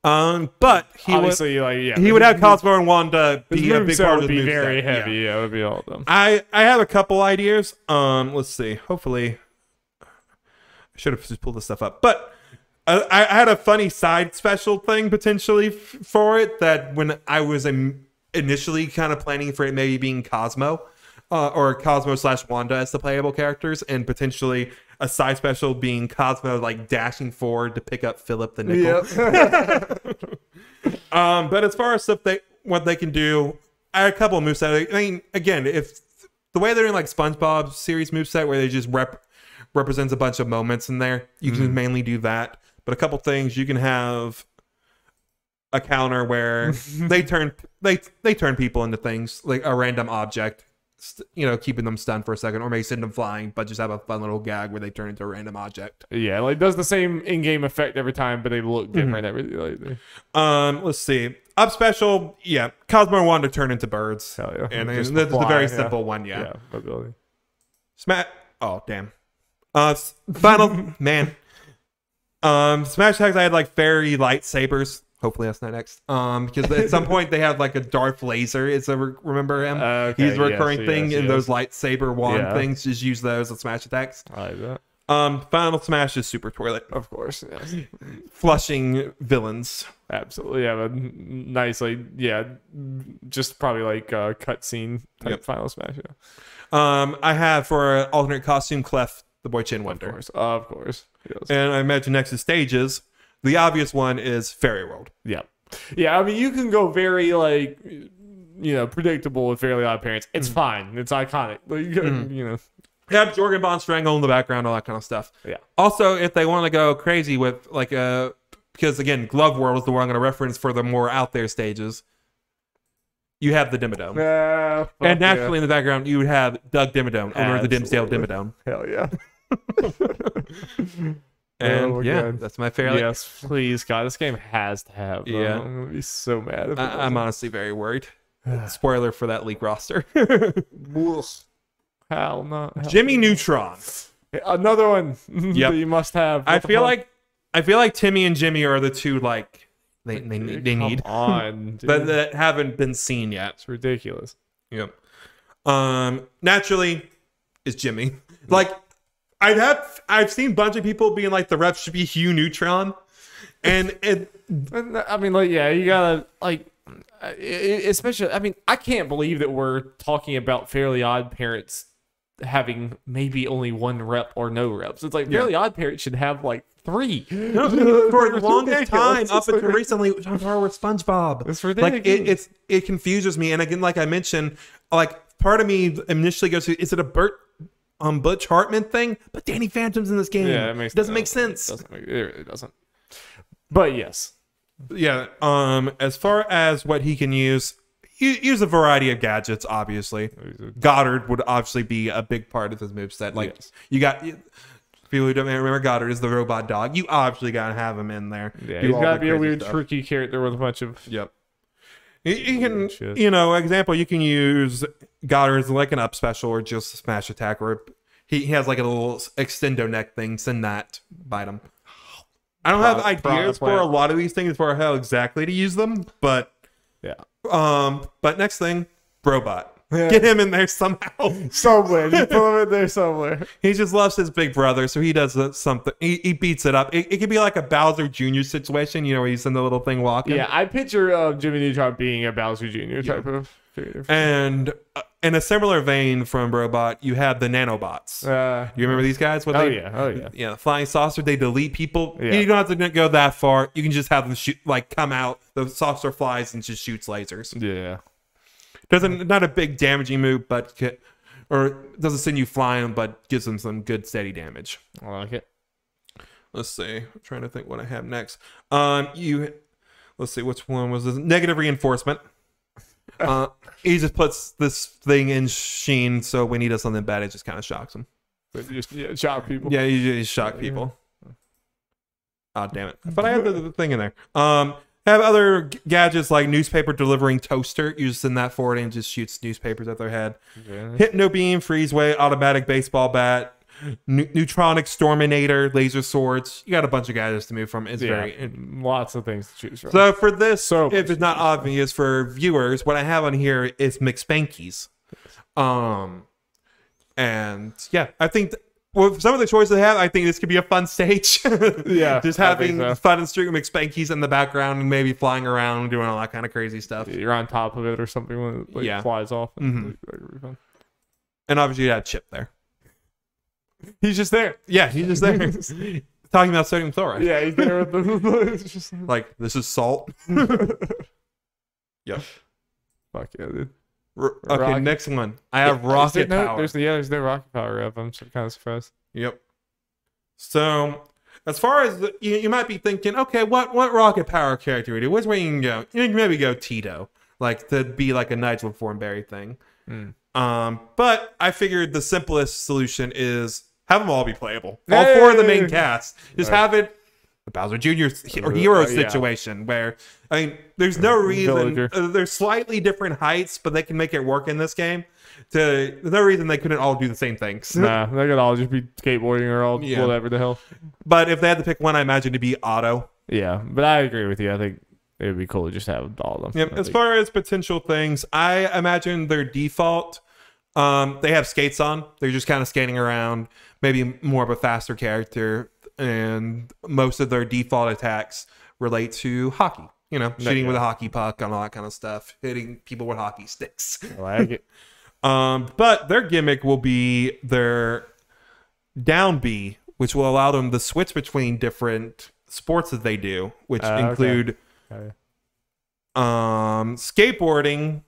But he would have Cosmo and Wanda be a big part of the moveset. Very heavy. Yeah, it would be all of them. I have a couple ideas. Let's see. Hopefully, I should have just pulled this stuff up, but I had a funny side special thing potentially for it that when I was initially kind of planning for it maybe being Cosmo or Cosmo / Wanda as the playable characters, and potentially a side special being Cosmo like dashing forward to pick up Philip the Nickel. Yep. But as far as stuff what they can do, I had a couple of movesets. I mean, again, if the way they're in like SpongeBob series moveset where they just represents a bunch of moments in there, you can mainly do that. But a couple things, you can have a counter where they turn people into things like a random object, keeping them stunned for a second, or maybe send them flying, but just have a fun little gag where they turn into a random object. Yeah, like does the same in-game effect every time, but they look different every. Let's see. Up special, yeah. Cosmo and Wanda turn into birds. Hell yeah. And this is a very simple one, yeah. Ability. Oh damn. Final man. Smash Attacks, I had like fairy lightsabers. Hopefully that's not next. Because at some point they have like a Darth Laser. Remember him? Okay, he's a recurring thing in those lightsaber wand things. Just use those at Smash Attacks. I like that. Final Smash is Super Toilet. Of course, yes. Flushing villains. Absolutely, yeah. But nice, just probably like a cutscene type Final Smash. Yeah. I have for an alternate costume Clef, the Boy Chin Wonder. Of course. Yes. And I imagine next to stages, the obvious one is Fairy World. Yeah. I mean, you can go very predictable with Fairly Odd Parents. It's fine. It's iconic. Have Jorgen Von Strangle in the background, all that kind of stuff. Yeah. Also, if they want to go crazy with because again, Glove World is the one I'm going to reference for the more out there stages. You have the Dimmadome. And naturally in the background, you would have Doug Dimmadome, owner of the Dimsdale Dimmadome. Hell yeah. And that's my fairly. Yes, please, God, this game has to have them. Yeah. I'm gonna be so mad if I'm honestly very worried. Spoiler for that leak roster. Hell no. Jimmy Neutron. Another one that you must have. I feel like Timmy and Jimmy are the two like they need on that haven't been seen yet. It's ridiculous. Yep. Naturally, is Jimmy. Like I've seen a bunch of people being like the rep should be Hugh Neutron, and I mean, like, yeah, you gotta like, especially. I mean, I can't believe that we're talking about Fairly Odd Parents having maybe only one rep or no reps. It's like Fairly Odd Parents should have like 3. No, for the longest time, up until recently, it was on par with SpongeBob. It's ridiculous. Like it confuses me. And again, like I mentioned, like part of me initially goes to, is it a Butch Hartman thing? But Danny Phantom's in this game. Yeah, it doesn't make sense. It really doesn't. But yes. Yeah. As far as what he can use a variety of gadgets, obviously. Goddard would obviously be a big part of his moveset. Like, you got... People who don't remember, Goddard is the robot dog. You obviously got to have him in there. Yeah, he's got to be a weird, tricky character with a bunch of... Yep. You can, example, you can use Goddard as like an up special or just a smash attack, or he has like a little extendo neck thing. Send that, bite him. I don't have ideas for a lot of these things for how exactly to use them, but yeah. But next thing, Brobot. Yeah. Get him in there somehow. Somewhere. You put him in there somewhere. He just loves his big brother, so he does something. He beats it up. It could be like a Bowser Jr. situation, where he's in the little thing walking. Yeah, I picture Jimmy Neutron being a Bowser Jr. type of creator. And in a similar vein from Robot, you have the nanobots. You remember these guys? Oh yeah. Yeah, the flying saucer, they delete people. Yeah. You don't have to go that far. You can just have them shoot, like come out. The saucer flies and just shoots lasers. Yeah. Not a big damaging move, but doesn't send you flying, but gives them some good steady damage. I like it. Let's see. I'm trying to think what I have next. Let's see, which one was this? Negative reinforcement. He just puts this thing in Sheen, so when he does something bad, it just kind of shocks him. But you just shock people. Yeah, you just shock people. Oh, damn it. But I had the thing in there. Have other gadgets like newspaper delivering toaster. You just send that forward and just shoots newspapers at their head. Yeah. Hypno beam, freeze wave, automatic baseball bat, neutronic storminator, laser swords. You got a bunch of gadgets to move from. It's lots of things to choose from. So for this, if it's not obvious for viewers, what I have on here is McSpankies. And yeah, I think with some of the choices they have, I think this could be a fun stage. Yeah. Just having fun and streaming McSpankies in the background and maybe flying around, doing all that kind of crazy stuff. You're on top of it or something when it flies off. And obviously you have Chip there. He's just there. Yeah, he's just there. Talking about sodium chloride. Yeah, he's there with the... just like, this is salt. Yep. Fuck yeah, dude. Okay, next one. I have rocket power. There's no rocket power rep. I'm kind of surprised. Yep. So, as far as you might be thinking, okay, what rocket power character would do? Which way you can go? You can maybe go Tito, like to be like a Nigel Thornberry thing. But I figured the simplest solution is have them all be playable. All 4 of the main cast. Just have it the Bowser Jr. or Hero situation where, I mean, there's no reason. There's slightly different heights, but they can make it work in this game. There's no reason they couldn't all do the same things. Nah, they could all just be skateboarding or all whatever the hell. But if they had to pick one, I imagine it'd be Otto. Yeah, but I agree with you. I think it would be cool to just have all of them. Yep. As far as potential things, I imagine their default, they have skates on. They're just kind of skating around. Maybe more of a faster character. And most of their default attacks relate to hockey. Shooting with a hockey puck and all that kind of stuff. Hitting people with hockey sticks. I like it. But their gimmick will be their down B, which will allow them to switch between different sports that they do, which include skateboarding,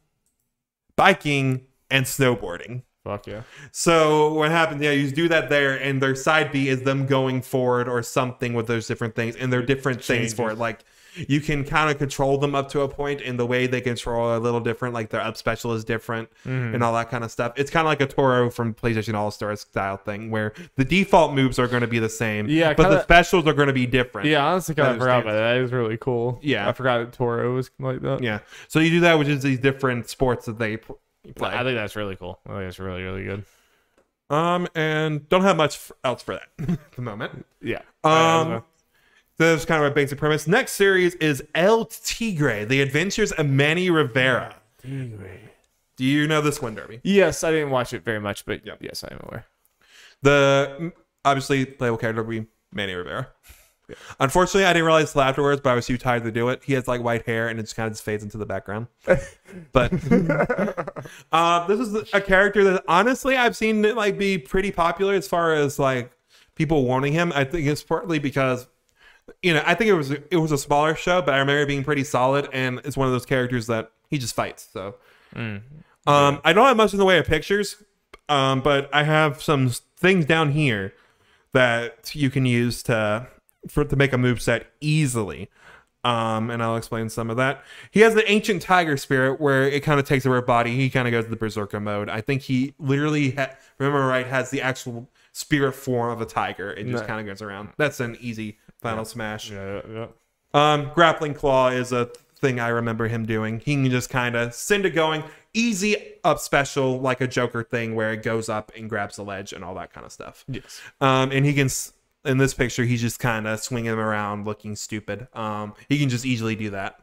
biking, and snowboarding. Fuck yeah. So what happens, you do that there, and their side B is them going forward or something with those different things, and they're different things for it. Like, you can kind of control them up to a point, and the way they control are a little different. Like their up special is different and all that kind of stuff. It's kind of like a Toro from PlayStation All-Star style thing, where the default moves are going to be the same, but the specials are going to be different. Yeah, honestly, kind of forgot about that. That is really cool. Yeah, I forgot that Toro was like that. Yeah, so you do that, which is these different sports that they play. I think that's really cool. I think that's really, really good. And don't have much else for that at the moment. Yeah. That's kind of a basic premise. Next series is El Tigre, The Adventures of Manny Rivera. Tigre. Do you know this one, Darby? Yes, I didn't watch it very much, but yes, I am aware. The obviously playable character would be Manny Rivera. Yeah. Unfortunately, I didn't realize till afterwards, but I was too tired to do it. He has like white hair, and it just kind of just fades into the background. But this is a character that honestly I've seen it like be pretty popular as far as like people wanting him. I think it's partly because I think it was a smaller show, but I remember it being pretty solid, and it's one of those characters that he just fights. So I don't have much in the way of pictures, but I have some things down here that you can use to make a moveset easily. And I'll explain some of that. He has the ancient tiger spirit where it kind of takes over a body. He kind of goes to the berserker mode. I think he literally, has the actual spirit form of a tiger. It just kind of goes around. That's an easy final smash. Grappling claw is a thing I remember him doing. He can just kind of send it going. Easy up special, like a Joker thing where it goes up and grabs the ledge and all that kind of stuff. Yes. And he can... In this picture, he's just kind of swinging him around, looking stupid. He can just easily do that,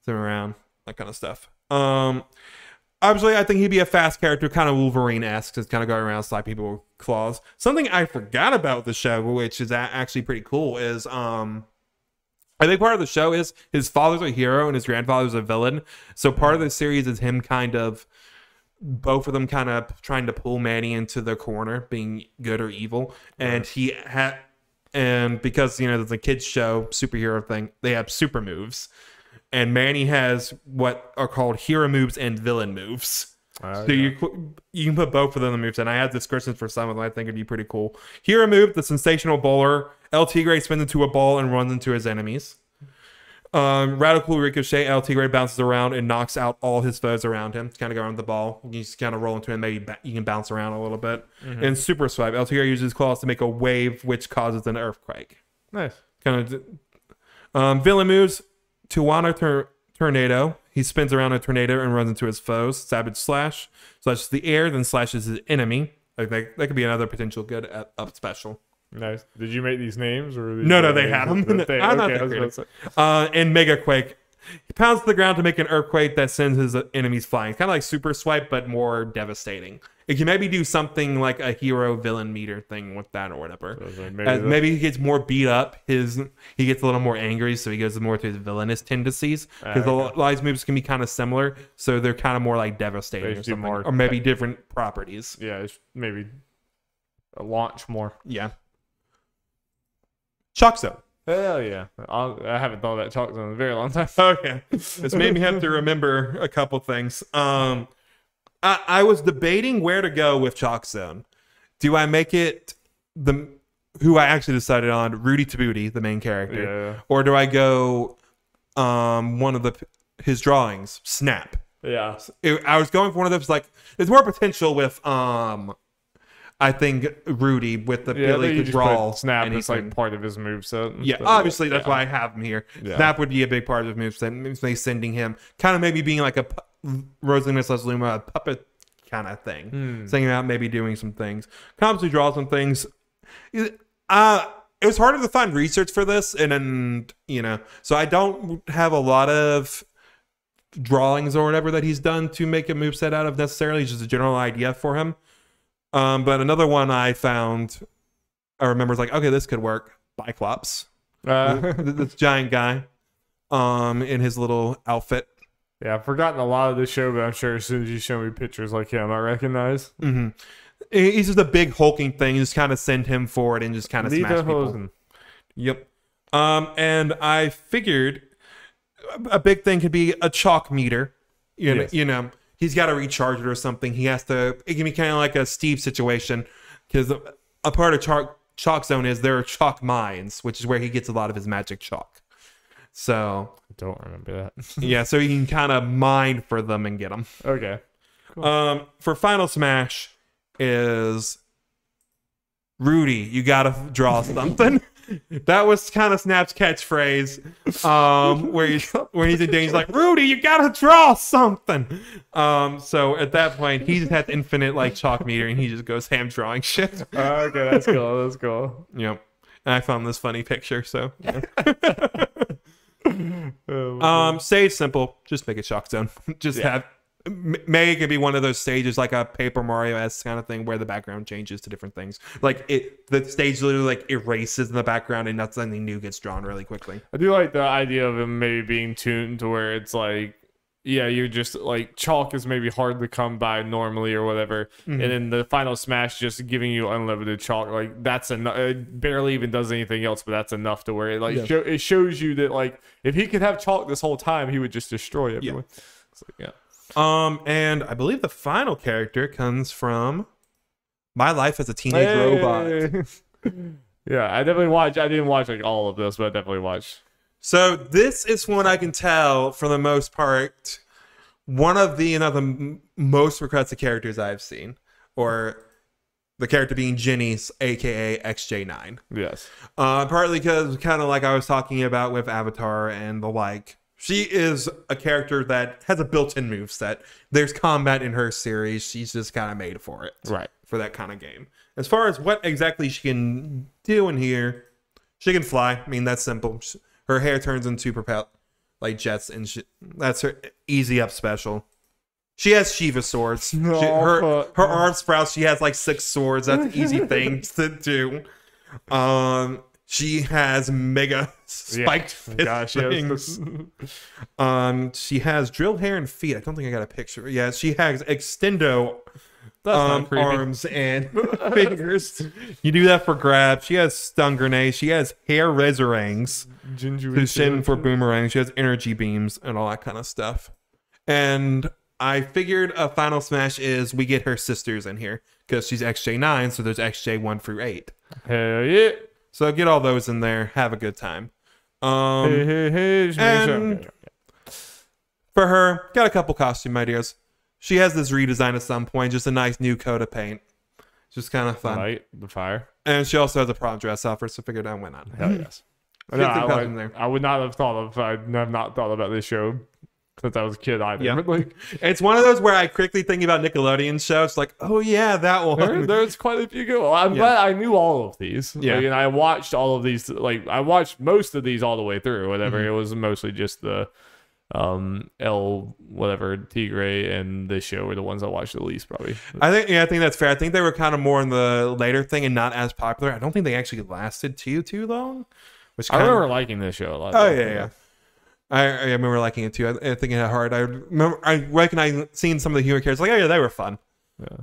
swim around, that kind of stuff. Obviously, I think he'd be a fast character, kind of Wolverine-esque, just kind of going around, slap people with claws. Something I forgot about the show, which is actually pretty cool, is I think part of the show is his father's a hero and his grandfather's a villain. So part of the series is him kind of, both of them kind of trying to pull Manny into the corner, being good or evil. And and because, there's a kids show, superhero thing, they have super moves. And Manny has what are called hero moves and villain moves. So you can put both of them in the moves. And I have descriptions for some of them. I think it'd be pretty cool. Hero move, the sensational bowler. El Tigre spins into a ball and runs into his enemies. Radical ricochet, El Tigre bounces around and knocks out all his foes around him. Kind of go around the ball. You just kind of roll into it, maybe you can bounce around a little bit. And super swipe, El Tigre uses his claws to make a wave, which causes an earthquake. Nice. Kind of villain moves. Tijuana tornado. He spins around a tornado and runs into his foes. Savage slash slashes the air, then slashes his enemy. Like that could be another potential good up special. Nice. Did you make these names or no? They had them. I'm not that creative. And Mega Quake. He pounds to the ground to make an earthquake that sends his enemies flying. Kind of like Super Swipe, but more devastating. It can maybe do something like a hero villain meter thing with that or whatever. So maybe he gets more beat up. He gets a little more angry, so he goes more to his villainous tendencies. Because a lot of his moves can be kind of similar, so they're kind of more like devastating or something, or maybe different properties. Yeah, it's maybe a launch more. Yeah. Shock Zone. Hell yeah. I haven't thought of that Shock Zone in a very long time. Okay. This made me have to remember a couple things. I was debating where to go with Shock Zone. Do I make it who I actually decided on, Rudy Tabooty, the main character? Yeah. Or do I go one of his drawings, Snap? Yeah. I was going for one of those, like, there's more potential with I think Rudy with the ability to draw. Snap is like part of his moveset. Yeah, obviously that's why I have him here. Yeah. Snap would be a big part of his moveset. Maybe sending him kind of maybe being like a Rosalina / Luma, a puppet kind of thing. Sending out, maybe doing some things. Comes to draw some things. It was harder to find research for this, and then so I don't have a lot of drawings or whatever that he's done to make a moveset out of necessarily. Just a general idea for him. But another one I found, I remember, is like, okay, this could work. Biclops. This giant guy in his little outfit. Yeah, I've forgotten a lot of the show, but I'm sure as soon as you show me pictures like him, I recognize. He's just a big hulking thing. You just kind of send him forward and just kind of smash people. Yep. And I figured a big thing could be a chalk meter. You know. He's got to recharge it or something. It can be kind of like a Steve situation, because a part of Chalk Zone is there are chalk mines, which is where he gets a lot of his magic chalk. So I don't remember that. yeah, so you can kind of mine for them and get them. Okay. Cool. For Final Smash is Rudy, you gotta draw something. That was kind of Snap's catchphrase. Where he's in danger, he's like, Rudy, you gotta draw something. So at that point, he just has infinite like chalk meter, and he just goes ham drawing shit. Okay, that's cool. That's cool. Yep. And I found this funny picture, so yeah. Stage simple, just make it chalk zone. Just have make it be one of those stages like a Paper Mario-esque kind of thing where the background changes to different things. Like the stage literally like erases in the background and not something new gets drawn really quickly. I do like the idea of him maybe being tuned to where it's like, yeah, you're just like chalk is maybe hard to come by normally or whatever, and then the Final Smash just giving you unlimited chalk, like that's enough. It barely even does anything else, but that's enough to where it like it shows you that like if he could have chalk this whole time, he would just destroy everyone. It's like, and I believe the final character comes from My Life as a Teenage Robot. Yeah, I definitely watched. I didn't watch like all of this, but I definitely watched. So this is one I can tell for the most part, one of the most requested characters I've seen, or the character being Jenny's, aka XJ9. Yes. Partly because kind of like I was talking about with Avatar and the like. She is a character that has a built-in moveset. There's combat in her series. She's just kind of made for it. Right. For that kind of game. As far as what exactly she can do in here, she can fly. I mean, that's simple. Her hair turns into like jets, and that's her easy up special. She has Shiva swords. Her arm sprouts. She has like 6 swords. That's an easy thing to do. She has mega spiked fist things. She has drilled hair and feet. I don't think I got a picture. Yeah, she has extendo arms and fingers. You do that for grab. She has stun grenades. She has hair resurangs. Shin for boomerang. She has energy beams and all that kind of stuff. And I figured a Final Smash is we get her sisters in here because she's XJ9, so there's XJ1 through 8. Hell yeah. So get all those in there. Have a good time. And for her, got a couple costume ideas. She has this redesign at some point, just a nice new coat of paint. Just kind of fun. Light the fire. And she also has a prom dress offer, so figured out why not. Hell yes. No, I would not have thought of. I have not thought about this show since I was a kid either. Yeah. But like, it's one of those where I quickly think about Nickelodeon shows, like, oh yeah, that one. There's quite a few good ones. I'm glad I knew all of these. Yeah. Like, and I watched all of these. Like I watched most of these all the way through. Whatever. It was mostly just the Tigray and this show were the ones I watched the least probably. I think that's fair. I think they were kind of more in the later thing and not as popular. I don't think they actually lasted too long. I remember liking this show a lot. Oh yeah. I remember liking it too. I think it had hard. I recognize seeing some of the humor characters. Like, oh yeah, they were fun. Yeah.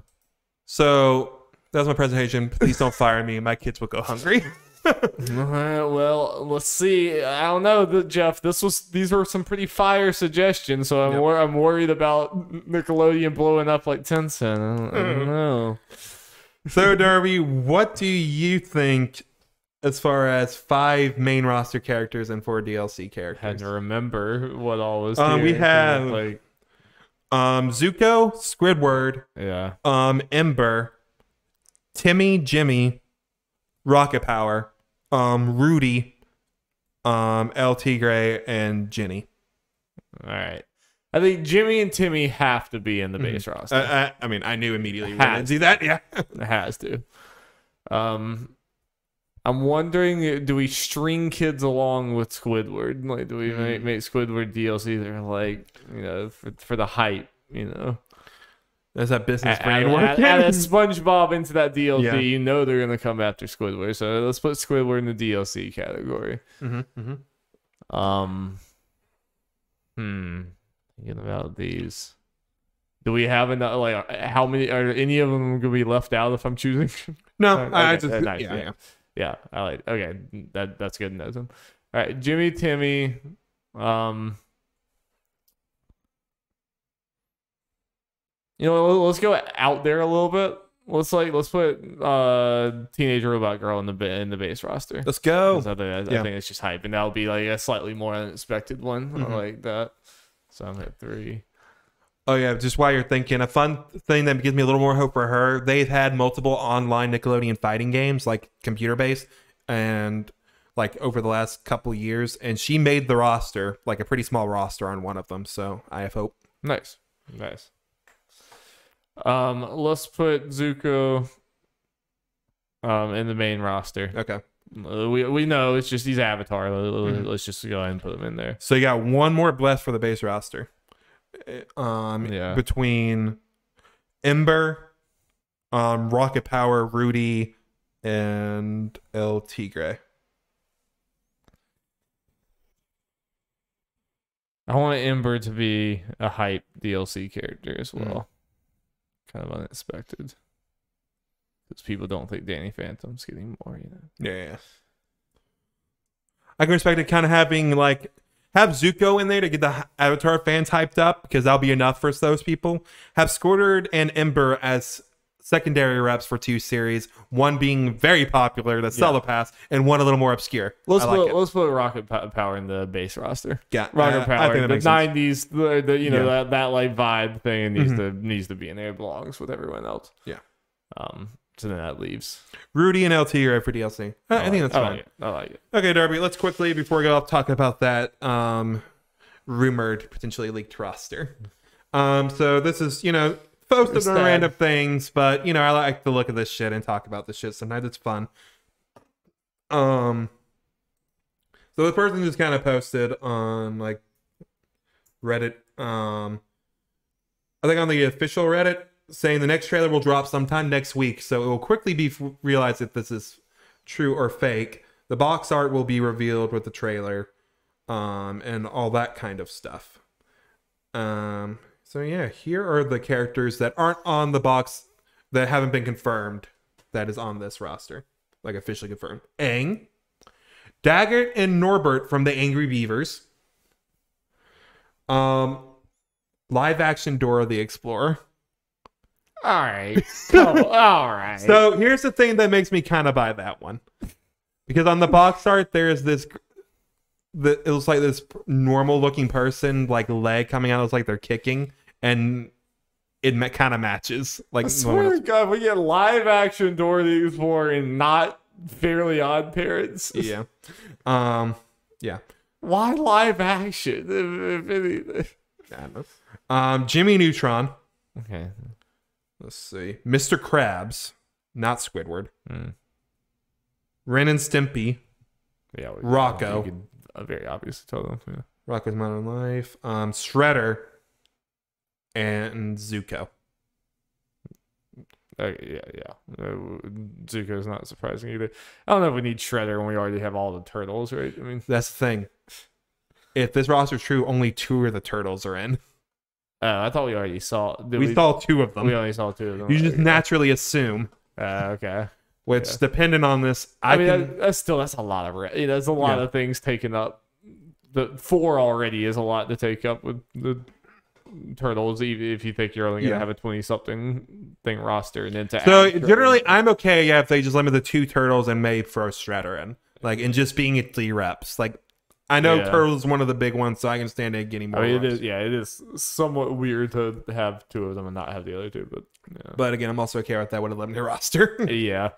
So that was my presentation. Please don't fire me. My kids will go hungry. Well, let's see. I don't know, Jeff. These were some pretty fire suggestions. So I'm worried about Nickelodeon blowing up like Tencent. I don't know. So Darby, what do you think? As far as 5 main roster characters and 4 DLC characters. Had to remember what all was we have like Zuko, Squidward, Ember, Timmy, Jimmy, Rocket Power, Rudy, El Tigre, and Jenny. All right. I think Jimmy and Timmy have to be in the base roster. I mean, I knew immediately we were going to do that. Yeah. It has to. I'm wondering, do we string kids along with Squidward? Like, do we make Squidward DLC? They're like, for the hype, There's that business brain work. Add a SpongeBob into that DLC. Yeah. They're going to come after Squidward. So let's put Squidward in the DLC category. Thinking about these. Do we have enough? Like, how many? Are any of them going to be left out if I'm choosing? No, okay, nice. Yeah, I like. Okay, that's good to know. All right, Jimmy, Timmy, let's go out there a little bit. let's put Teenage Robot Girl in the base roster. Let's go. I think it's just hype, and that'll be like a slightly more unexpected one. I like that. So I'm at 3. Oh yeah, just while you're thinking, a fun thing that gives me a little more hope for her. They've had multiple online Nickelodeon fighting games, like computer based, and like over the last couple years, and she made the roster, like a pretty small roster on one of them. So I have hope. Nice. Let's put Zuko in the main roster. Okay. We know it's just these Avatar. Let's just go ahead and put them in there. So you got one more blessed for the base roster. Between Ember, Rocket Power, Rudy, and El Tigre. I want Ember to be a hype DLC character as well. Kind of unexpected. Because people don't think Danny Phantom's getting more, Yeah. I can respect it kind of having, like, have Zuko in there to get the Avatar fans hyped up, because that'll be enough for those people. Have Squidward and Ember as secondary reps for 2 series, one being very popular, that's Solo Pass, and one a little more obscure. Let's put Rocket Power in the base roster. Yeah, Rocket Power, the 90s, that like vibe thing needs to be in there. It belongs with everyone else. Yeah. So then that leaves Rudy and LT are for DLC. I think that's fine. I like it. Okay, Darby, let's quickly, before we go off, talk about that rumored, potentially leaked roster. So this is, posted on random things, but, I like to look at this shit and talk about this shit. Sometimes it's fun. So the person just kind of posted on, like, Reddit, I think on the official Reddit, saying the next trailer will drop sometime next week, so it will quickly be realized if this is true or fake. The box art will be revealed with the trailer, and all that kind of stuff. So yeah, here are the characters that aren't on the box, that haven't been confirmed, that is on this roster, like officially confirmed. Aang, Daggett and Norbert from the Angry Beavers, live action Dora the Explorer. All right. All right. So here's the thing that makes me kind of buy that one, because on the box art there's it looks like this normal looking person, like leg coming out, it's like they're kicking, and it kind of matches. Like, I swear to God, we get live action Dora the Explorer and not Fairly Odd Parents. Yeah. Yeah. Why live action? If anything. I don't know. Jimmy Neutron. Okay. Let's see. Mr. Krabs, not Squidward. Ren and Stimpy. Yeah. Rocco. You could very obviously tell them. Yeah. Rocco's Modern Life. Shredder. And Zuko. Yeah. Zuko's not surprising either. I don't know if we need Shredder when we already have all the turtles, right? I mean, that's the thing. If this roster's true, only 2 of the turtles are in. I thought we already saw. We saw 2 of them. We only saw 2 of them. You just naturally assume. Okay. Which, dependent on this, that's a lot of. That's a lot of things taken up. The 4 already is a lot to take up with the turtles. Even if you think you're only gonna have a 20-something thing roster, and then generally, I'm okay. Yeah, if they just limit the 2 turtles and maybe throw Shredder in, like, and just being at 3 reps, like. I know Turtles is one of the big ones, so I can stand it getting more. It is somewhat weird to have 2 of them and not have the other 2, but again, I'm also okay with that with a limited roster. Yeah.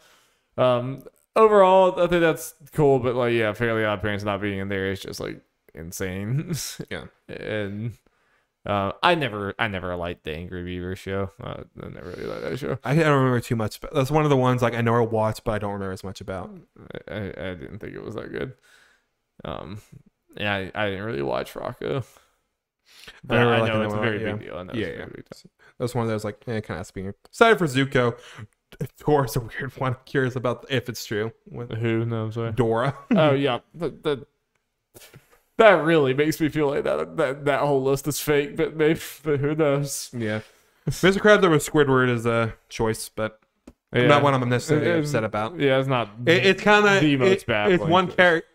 Overall, I think that's cool, but Fairly Odd Parents not being in there is just like insane. Yeah. And I never liked the Angry Beaver show. I never really liked that show. I don't remember too much, but that's one of the ones like I know I watched, but I don't remember as much about. I didn't think it was that good. I didn't really watch Rocco, but I know it's a very big deal. That's one of those like kind of being excited for Zuko. Dora's a weird one. I'm curious about if it's true. Who? No, I'm sorry. Dora. Oh yeah, that really makes me feel like that whole list is fake. But who knows? Yeah, Mr. Krabs over Squidward is a choice, but not one I'm necessarily upset about. Yeah, it's not. It's kind of the most bad. It's one character.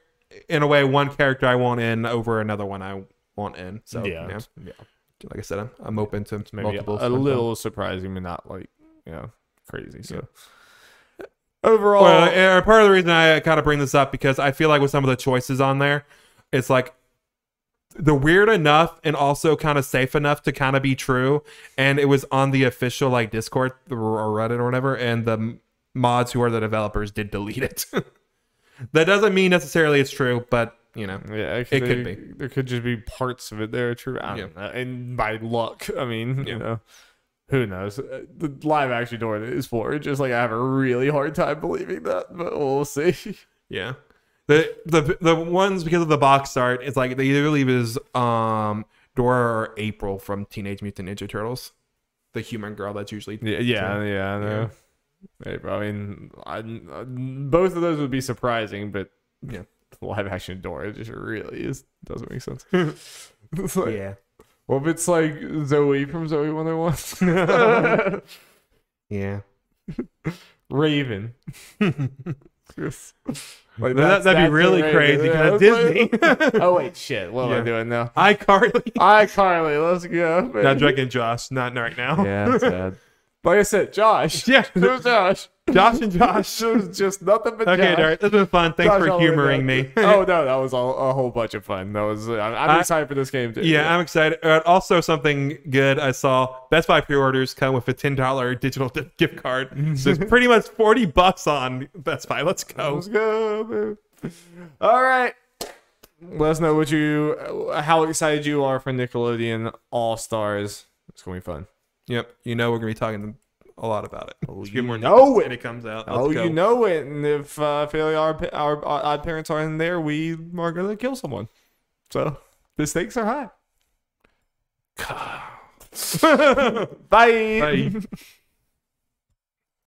In a way, one character I want in over another one I want in. So yeah. Like I said, I'm open to maybe multiple. A little surprising, but not like crazy. So overall, well, part of the reason I kind of bring this up because I feel like with some of the choices on there, it's like they're weird enough and also kind of safe enough to kind of be true. And it was on the official like Discord or Reddit or whatever, and the mods who are the developers did delete it. That doesn't mean necessarily it's true, but you know, yeah, it could be. There could just be parts of it that are true. I don't know. And by luck, I mean, you know, who knows? The live action door is for just like I have a really hard time believing that, but we'll see. Yeah. The ones because of the box art, it's like they either leave is Dora or April from Teenage Mutant Ninja Turtles, the human girl that's usually yeah, I know. April, I mean, both of those would be surprising, but yeah, the live action Dora just really doesn't make sense. It's like, yeah. Well, if it's like Zoe from Zoe 101, yeah, Raven. Like that'd be really crazy because Disney. Oh wait, shit! What am I doing now? iCarly. Let's go. Baby. Not Drake and Josh. Not right now. Yeah, that's bad. Like I said, Josh. Yeah, it was Josh. Josh and Josh. It was just nothing but okay, Josh. Derek, this was fun. Thanks for humoring me. Oh no, that was a whole bunch of fun. That was. I'm excited for this game too. Yeah, I'm excited. Also, something good I saw: Best Buy pre-orders come with a $10 digital gift card. So it's pretty much $40 on Best Buy. Let's go. Let's go, man. All right. Let us know how excited you are for Nickelodeon All-Stars. It's gonna be fun. Yep, you know we're gonna be talking a lot about it. Oh, you know it. It comes out. Let's go. You know it. And if our odd parents are in there, we are gonna kill someone. So the stakes are high. Bye. Bye.